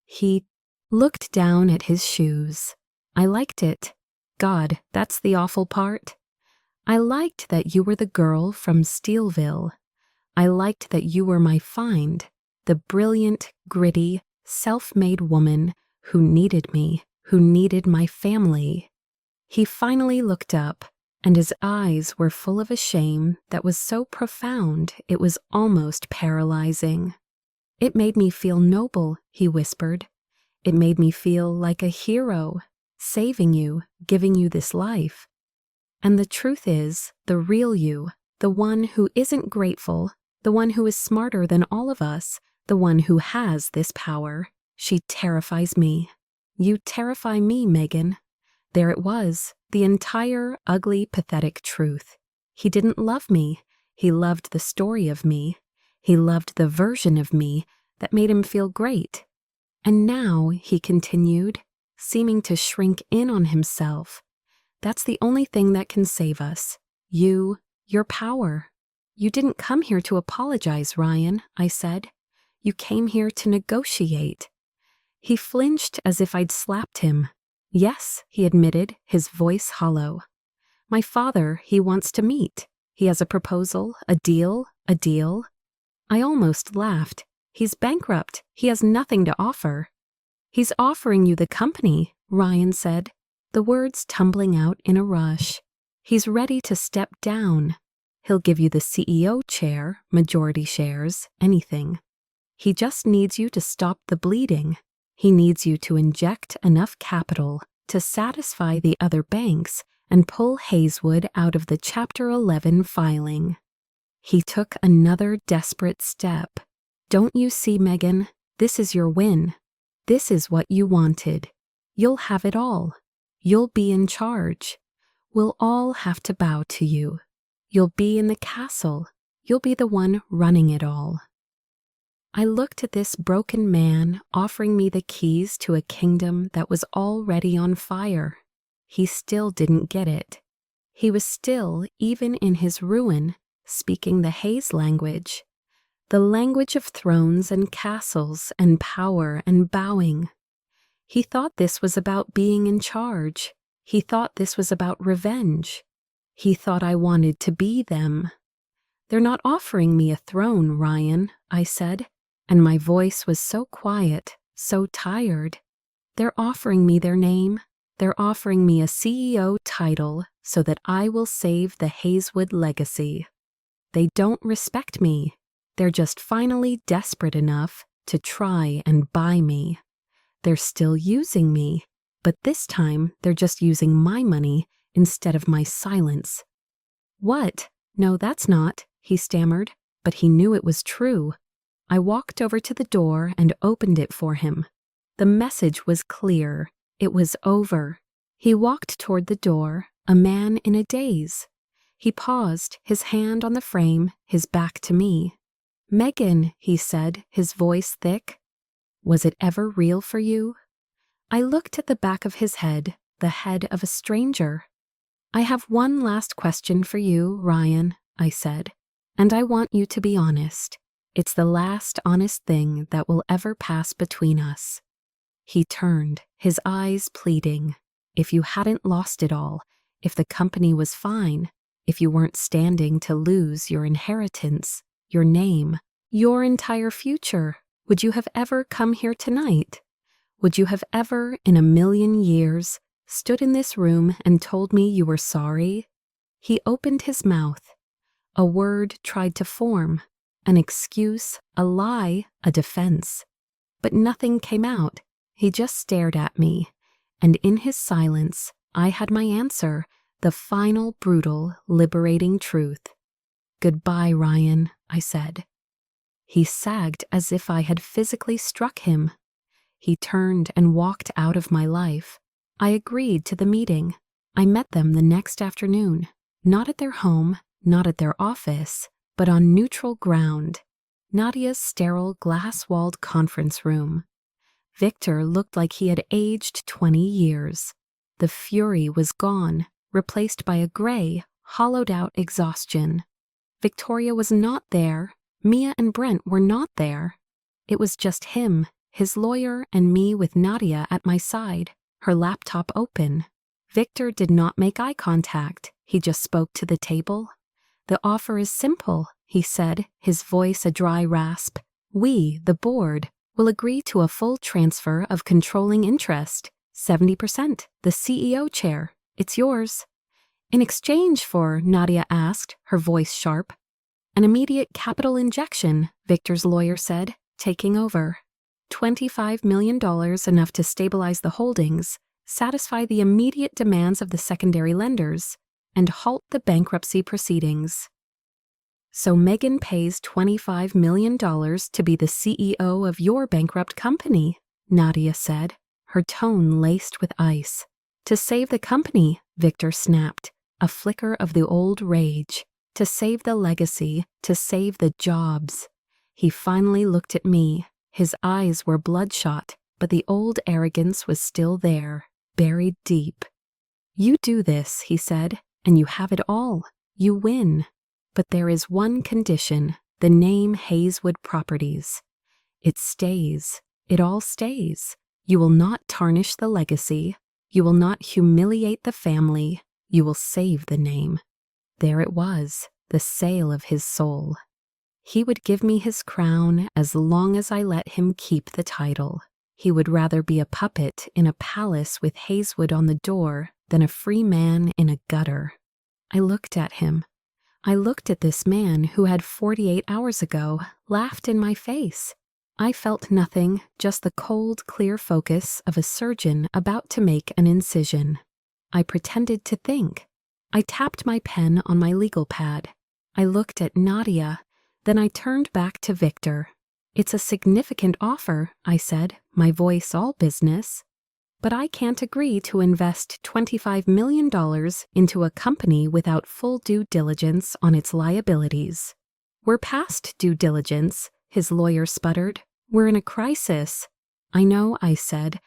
He looked down at his shoes. I liked it. God, that's the awful part. I liked that you were the girl from Steelville. I liked that you were my find, the brilliant, gritty, self-made woman who needed me, who needed my family. He finally looked up, and his eyes were full of a shame that was so profound it was almost paralyzing. "It made me feel noble," he whispered. "It made me feel like a hero, saving you, giving you this life. And the truth is, the real you, the one who isn't grateful, the one who is smarter than all of us, the one who has this power, she terrifies me." You terrify me, Megan. There it was, the entire ugly, pathetic truth. He didn't love me. He loved the story of me. He loved the version of me that made him feel great. And now, he continued, seeming to shrink in on himself, that's the only thing that can save us. You, your power. You didn't come here to apologize, Ryan, I said. You came here to negotiate. He flinched as if I'd slapped him. Yes, he admitted, his voice hollow. My father, he wants to meet. He has a proposal, a deal. I almost laughed. He's bankrupt. He has nothing to offer. He's offering you the company, Ryan said, the words tumbling out in a rush. He's ready to step down. He'll give you the CEO chair, majority shares, anything. He just needs you to stop the bleeding. He needs you to inject enough capital to satisfy the other banks and pull Hazewood out of the Chapter 11 filing. He took another desperate step. Don't you see, Megan? This is your win. This is what you wanted. You'll have it all. You'll be in charge. We'll all have to bow to you. You'll be in the castle. You'll be the one running it all. I looked at this broken man offering me the keys to a kingdom that was already on fire. He still didn't get it. He was still, even in his ruin, speaking the Hayes language. The language of thrones and castles and power and bowing. He thought this was about being in charge. He thought this was about revenge. He thought I wanted to be them. They're not offering me a throne, Ryan, I said, and my voice was so quiet, so tired. They're offering me their name. They're offering me a CEO title so that I will save the Hazewood legacy. They don't respect me. They're just finally desperate enough to try and buy me. They're still using me, but this time they're just using my money instead of my silence. What? No, that's not, he stammered, but he knew it was true. I walked over to the door and opened it for him. The message was clear. It was over. He walked toward the door, a man in a daze. He paused, his hand on the frame, his back to me. Megan, he said, his voice thick. Was it ever real for you? I looked at the back of his head, the head of a stranger. I have one last question for you, Ryan, I said, and I want you to be honest. It's the last honest thing that will ever pass between us. He turned, his eyes pleading. If you hadn't lost it all, if the company was fine, if you weren't standing to lose your inheritance, your name, your entire future, would you have ever come here tonight? Would you have ever, in 1,000,000 years, stood in this room and told me you were sorry? He opened his mouth. A word tried to form, an excuse, a lie, a defense. But nothing came out. He just stared at me, and in his silence, I had my answer, the final, brutal, liberating truth. Goodbye, Ryan, I said. He sagged as if I had physically struck him. He turned and walked out of my life. I agreed to the meeting. I met them the next afternoon, not at their home, not at their office, but on neutral ground, Nadia's sterile glass-walled conference room. Victor looked like he had aged 20 years. The fury was gone, replaced by a gray, hollowed-out exhaustion. Victoria was not there. Mia and Brent were not there. It was just him, his lawyer, and me with Nadia at my side, her laptop open. Victor did not make eye contact. He just spoke to the table. The offer is simple, he said, his voice a dry rasp. We, the board, will agree to a full transfer of controlling interest, 70%, the CEO chair. It's yours. In exchange for, Nadia asked, her voice sharp. An immediate capital injection, Victor's lawyer said, taking over. $25 million, enough to stabilize the holdings, satisfy the immediate demands of the secondary lenders, and halt the bankruptcy proceedings. So Megan pays $25 million to be the CEO of your bankrupt company, Nadia said, her tone laced with ice. To save the company, Victor snapped, a flicker of the old rage. To save the legacy, to save the jobs. He finally looked at me. His eyes were bloodshot, but the old arrogance was still there, buried deep. You do this, he said, and you have it all. You win. But there is one condition, the name Hazewood Properties. It stays. It all stays. You will not tarnish the legacy. You will not humiliate the family. You will save the name. There it was, the sale of his soul. He would give me his crown as long as I let him keep the title. He would rather be a puppet in a palace with Hazewood on the door than a free man in a gutter. I looked at him. I looked at this man who had 48 hours ago laughed in my face. I felt nothing, just the cold, clear focus of a surgeon about to make an incision. I pretended to think. I tapped my pen on my legal pad. I looked at Nadia, then I turned back to Victor. It's a significant offer, I said, my voice all business. But I can't agree to invest $25 million into a company without full due diligence on its liabilities. We're past due diligence, his lawyer sputtered. We're in a crisis. I know, I said,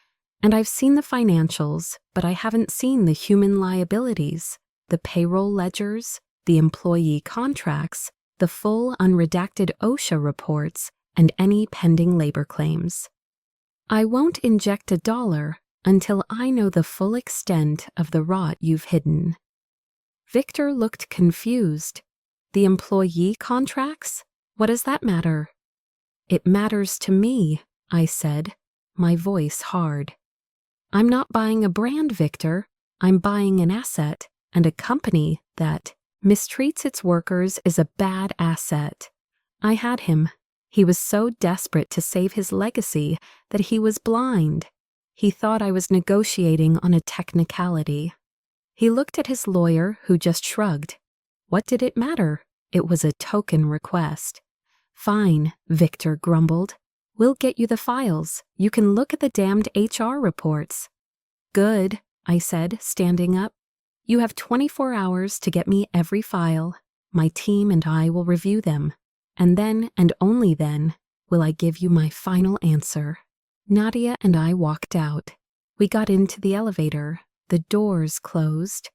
and I've seen the financials, but I haven't seen the human liabilities, the payroll ledgers, the employee contracts, the full unredacted OSHA reports, and any pending labor claims. I won't inject $1 until I know the full extent of the rot you've hidden. Victor looked confused. The employee contracts? What does that matter? It matters to me, I said, my voice hard. I'm not buying a brand, Victor. I'm buying an asset, and a company that mistreats its workers is a bad asset. I had him. He was so desperate to save his legacy that he was blind. He thought I was negotiating on a technicality. He looked at his lawyer, who just shrugged. What did it matter? It was a token request. Fine, Victor grumbled. We'll get you the files. You can look at the damned HR reports. Good, I said, standing up. You have 24 hours to get me every file. My team and I will review them. And then, and only then, will I give you my final answer. Nadia and I walked out. We got into the elevator. The doors closed.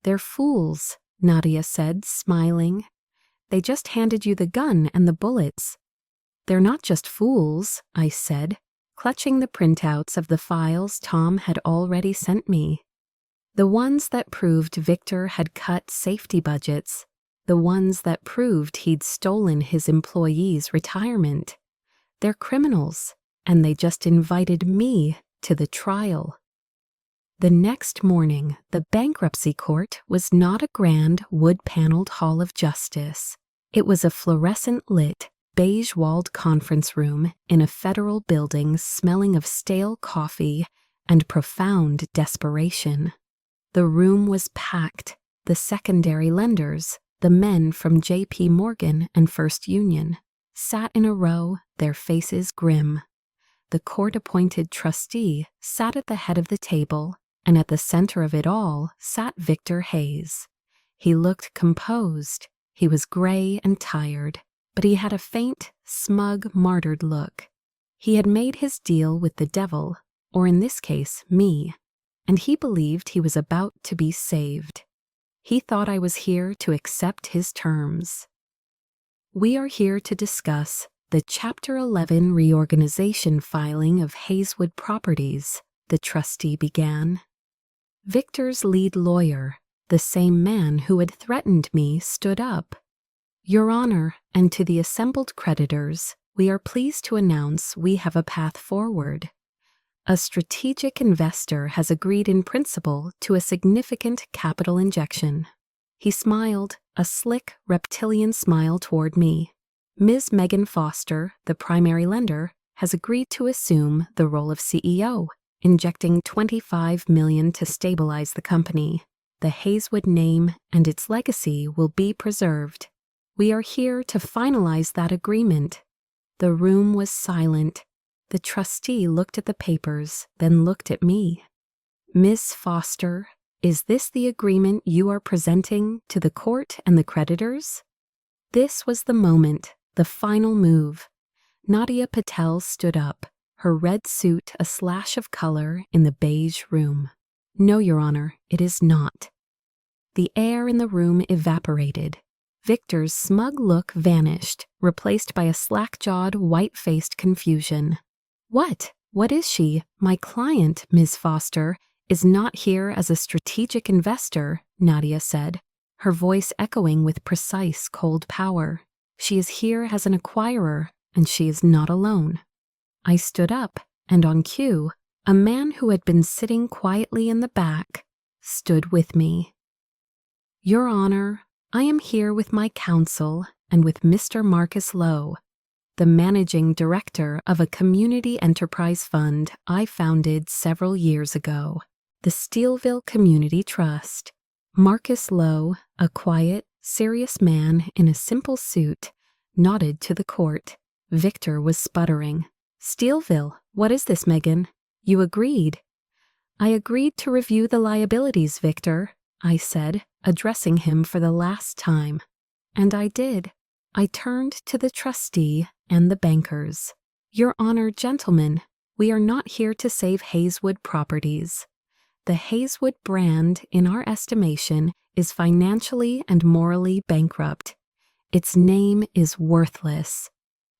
They're fools, Nadia said, smiling. They just handed you the gun and the bullets. They're not just fools, I said, clutching the printouts of the files Tom had already sent me. The ones that proved Victor had cut safety budgets. The ones that proved he'd stolen his employees' retirement. They're criminals, and they just invited me to the trial. The next morning, the bankruptcy court was not a grand wood-paneled hall of justice. It was a fluorescent-lit, beige-walled conference room in a federal building smelling of stale coffee and profound desperation. The room was packed. The secondary lenders, the men from J.P. Morgan and First Union, sat in a row, their faces grim. The court-appointed trustee sat at the head of the table, and at the center of it all sat Victor Hayes. He looked composed. He was gray and tired, but he had a faint, smug, martyred look. He had made his deal with the devil, or in this case, me, and he believed he was about to be saved. He thought I was here to accept his terms. We are here to discuss the Chapter 11 reorganization filing of Hazewood Properties, the trustee began. Victor's lead lawyer, the same man who had threatened me, stood up. Your Honor, and to the assembled creditors, we are pleased to announce we have a path forward. A strategic investor has agreed in principle to a significant capital injection. He smiled, a slick, reptilian smile toward me. Ms. Megan Foster, the primary lender, has agreed to assume the role of CEO, injecting $25 million to stabilize the company. The Hazewood name and its legacy will be preserved. We are here to finalize that agreement. The room was silent. The trustee looked at the papers, then looked at me. Miss Foster, is this the agreement you are presenting to the court and the creditors? This was the moment, the final move. Nadia Patel stood up, her red suit a slash of color in the beige room. No, Your Honor, it is not. The air in the room evaporated. Victor's smug look vanished, replaced by a slack-jawed, white-faced confusion. What? What is she? My client, Ms. Foster, is not here as a strategic investor, Nadia said, her voice echoing with precise, cold power. She is here as an acquirer, and she is not alone. I stood up, and on cue, a man who had been sitting quietly in the back stood with me. Your Honor, I am here with my counsel and with Mr. Marcus Lowe, the managing director of a community enterprise fund I founded several years ago, the Steelville Community Trust. Marcus Lowe, a quiet, serious man in a simple suit, nodded to the court. Victor was sputtering. Steelville, what is this, Megan? You agreed. I agreed to review the liabilities, Victor, I said, addressing him for the last time. And I did. I turned to the trustee and the bankers. Your Honor, gentlemen, we are not here to save Hazewood Properties. The Hazewood brand, in our estimation, is financially and morally bankrupt. Its name is worthless.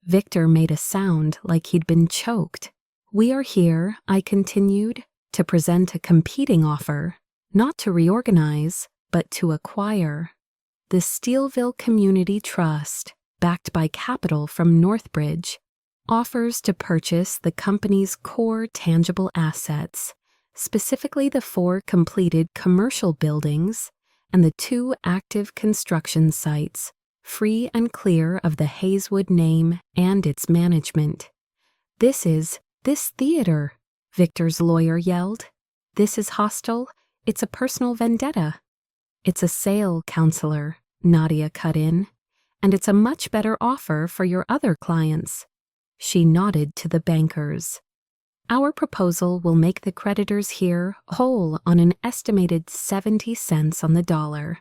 Victor made a sound like he'd been choked. We are here, I continued, to present a competing offer, not to reorganize, but to acquire. The Steelville Community Trust, backed by capital from Northbridge, offers to purchase the company's core tangible assets, specifically the 4 completed commercial buildings and the 2 active construction sites, free and clear of the Hazewood name and its management. This theater, Victor's lawyer yelled. This is hostile. It's a personal vendetta. It's a sale, counselor, Nadia cut in, and it's a much better offer for your other clients. She nodded to the bankers. Our proposal will make the creditors here whole on an estimated 70 cents on the dollar.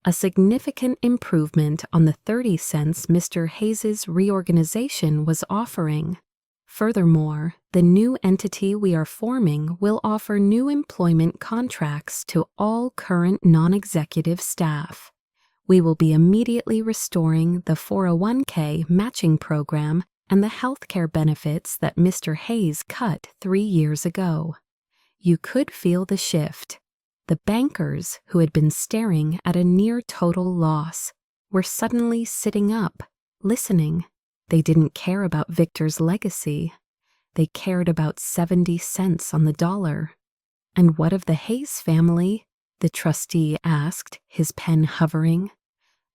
A significant improvement on the 30 cents Mr. Hayes' reorganization was offering. Furthermore, the new entity we are forming will offer new employment contracts to all current non-executive staff. We will be immediately restoring the 401k matching program and the healthcare benefits that Mr. Hayes cut 3 years ago. You could feel the shift. The bankers, who had been staring at a near-total loss, were suddenly sitting up, listening. They didn't care about Victor's legacy. They cared about 70 cents on the dollar. And what of the Hayes family? The trustee asked, his pen hovering.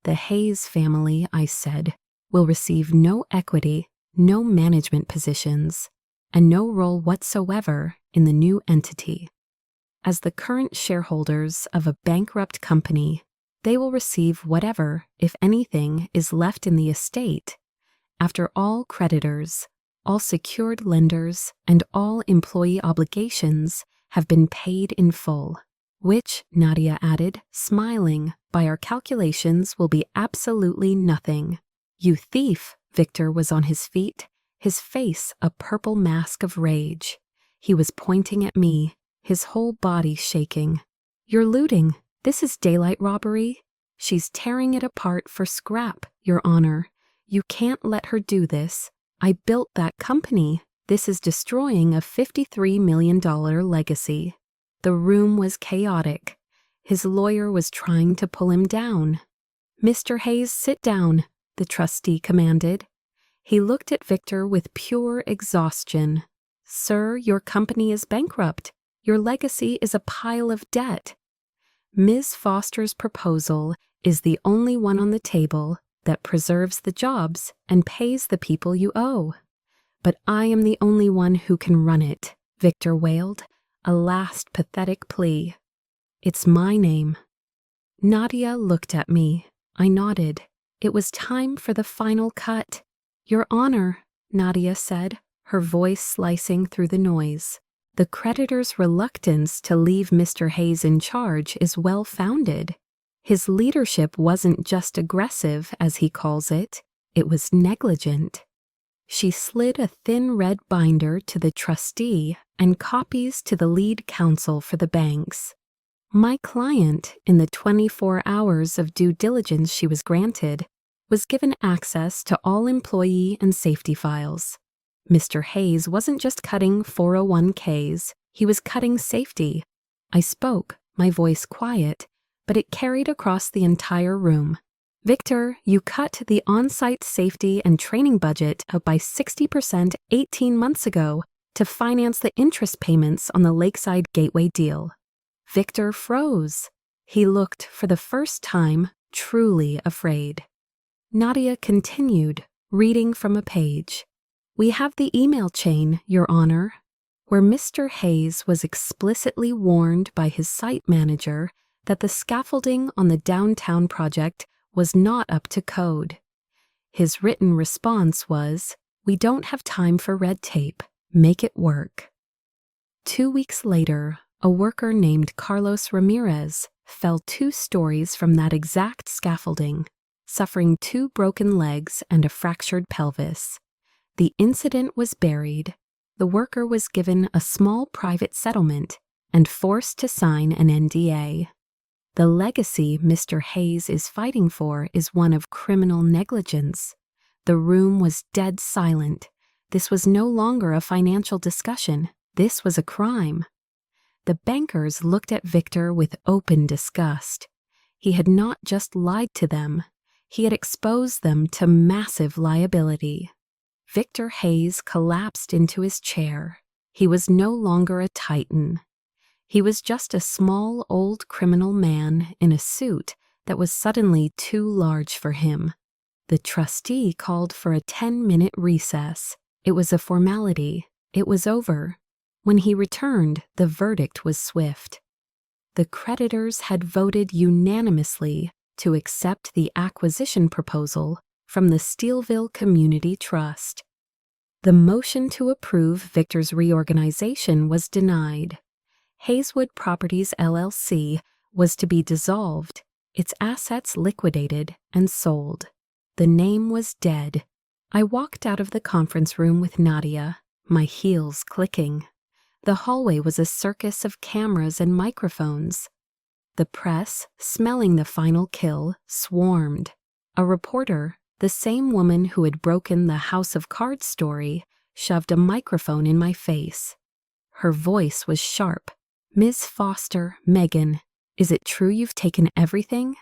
The Hayes family, I said, will receive no equity, no management positions, and no role whatsoever in the new entity. As the current shareholders of a bankrupt company, they will receive whatever, if anything, is left in the estate, after all creditors, all secured lenders, and all employee obligations have been paid in full, which, Nadia added, smiling, by our calculations will be absolutely nothing. You thief! Victor was on his feet, his face a purple mask of rage. He was pointing at me, his whole body shaking. You're looting. This is daylight robbery. She's tearing it apart for scrap, Your Honor. You can't let her do this. I built that company. This is destroying a $53 million legacy. The room was chaotic. His lawyer was trying to pull him down. Mr. Hayes, sit down, the trustee commanded. He looked at Victor with pure exhaustion. Sir, your company is bankrupt. Your legacy is a pile of debt. Ms. Foster's proposal is the only one on the table that preserves the jobs and pays the people you owe. But I am the only one who can run it, Victor wailed, a last pathetic plea. It's my name. Nadia looked at me. I nodded. It was time for the final cut. Your Honor, Nadia said, her voice slicing through the noise. The creditor's reluctance to leave Mr. Hayes in charge is well-founded. His leadership wasn't just aggressive, as he calls it was negligent. She slid a thin red binder to the trustee and copies to the lead counsel for the banks. My client, in the 24 hours of due diligence she was granted, was given access to all employee and safety files. Mr. Hayes wasn't just cutting 401ks, he was cutting safety. I spoke, my voice quiet, but it carried across the entire room. Victor, you cut the on-site safety and training budget up by 60% 18 months ago to finance the interest payments on the Lakeside Gateway deal. Victor froze. He looked, for the first time, truly afraid. Nadia continued, reading from a page. We have the email chain, Your Honor, where Mr. Hayes was explicitly warned by his site manager that the scaffolding on the downtown project was not up to code. His written response was, "We don't have time for red tape. Make it work." 2 weeks later, a worker named Carlos Ramirez fell 2 stories from that exact scaffolding, suffering 2 broken legs and a fractured pelvis. The incident was buried. The worker was given a small private settlement and forced to sign an NDA. The legacy Mr. Hayes is fighting for is one of criminal negligence. The room was dead silent. This was no longer a financial discussion. This was a crime. The bankers looked at Victor with open disgust. He had not just lied to them, he had exposed them to massive liability. Victor Hayes collapsed into his chair. He was no longer a titan. He was just a small old criminal man in a suit that was suddenly too large for him. The trustee called for a 10-minute recess. It was a formality. It was over. When he returned, the verdict was swift. The creditors had voted unanimously to accept the acquisition proposal from the Steelville Community Trust. The motion to approve Victor's reorganization was denied. Hazewood Properties LLC was to be dissolved, its assets liquidated and sold. The name was dead. I walked out of the conference room with Nadia, my heels clicking. The hallway was a circus of cameras and microphones. The press, smelling the final kill, swarmed. A reporter, the same woman who had broken the House of Cards story, shoved a microphone in my face. Her voice was sharp. "Ms. Foster, Megan, is it true you've taken everything?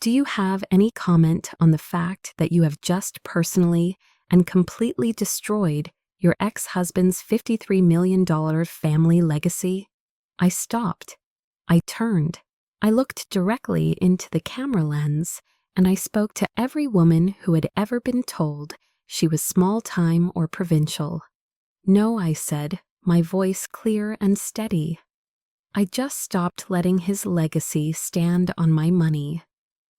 Do you have any comment on the fact that you have just personally and completely destroyed your ex-husband's $53 million family legacy?" I stopped. I turned. I looked directly into the camera lens, and I spoke to every woman who had ever been told she was small-time or provincial. "No," I said, my voice clear and steady. I just stopped letting his legacy stand on my money.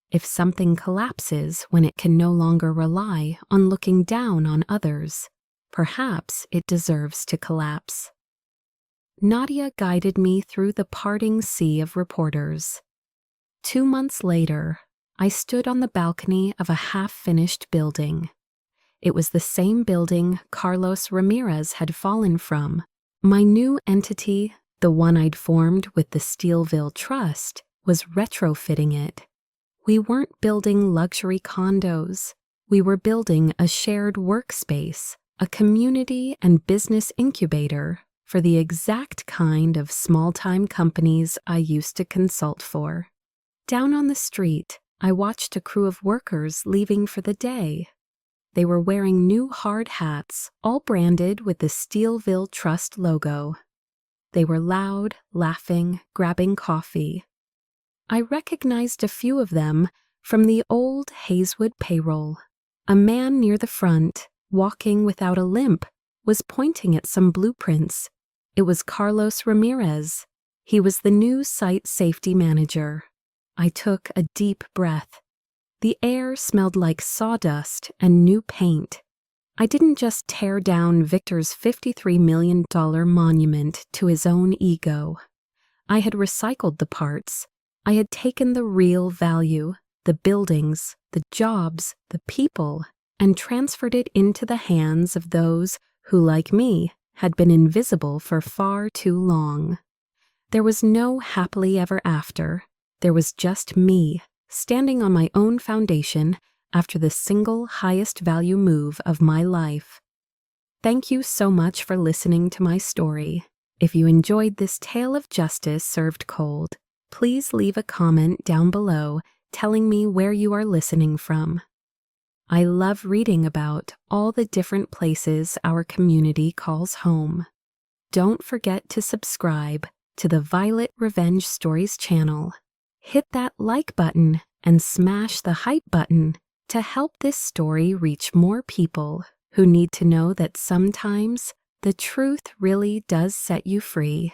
If something collapses when it can no longer rely on looking down on others, perhaps it deserves to collapse. Nadia guided me through the parting sea of reporters. 2 months later, I stood on the balcony of a half-finished building. It was the same building Carlos Ramirez had fallen from. My new entity, the one I'd formed with the Steelville Trust, was retrofitting it. We weren't building luxury condos. We were building a shared workspace, a community and business incubator for the exact kind of small-time companies I used to consult for. Down on the street, I watched a crew of workers leaving for the day. They were wearing new hard hats, all branded with the Steelville Trust logo. They were loud, laughing, grabbing coffee. I recognized a few of them from the old Hazewood payroll. A man near the front, walking without a limp, was pointing at some blueprints. It was Carlos Ramirez. He was the new site safety manager. I took a deep breath. The air smelled like sawdust and new paint. I didn't just tear down Victor's $53 million monument to his own ego. I had recycled the parts. I had taken the real value, the buildings, the jobs, the people, and transferred it into the hands of those who, like me, had been invisible for far too long. There was no happily ever after. There was just me, standing on my own foundation after the single highest value move of my life. Thank you so much for listening to my story. If you enjoyed this tale of justice served cold, please leave a comment down below telling me where you are listening from. I love reading about all the different places our community calls home. Don't forget to subscribe to the Violet Revenge Stories channel. Hit that like button and smash the hype button to help this story reach more people who need to know that sometimes the truth really does set you free.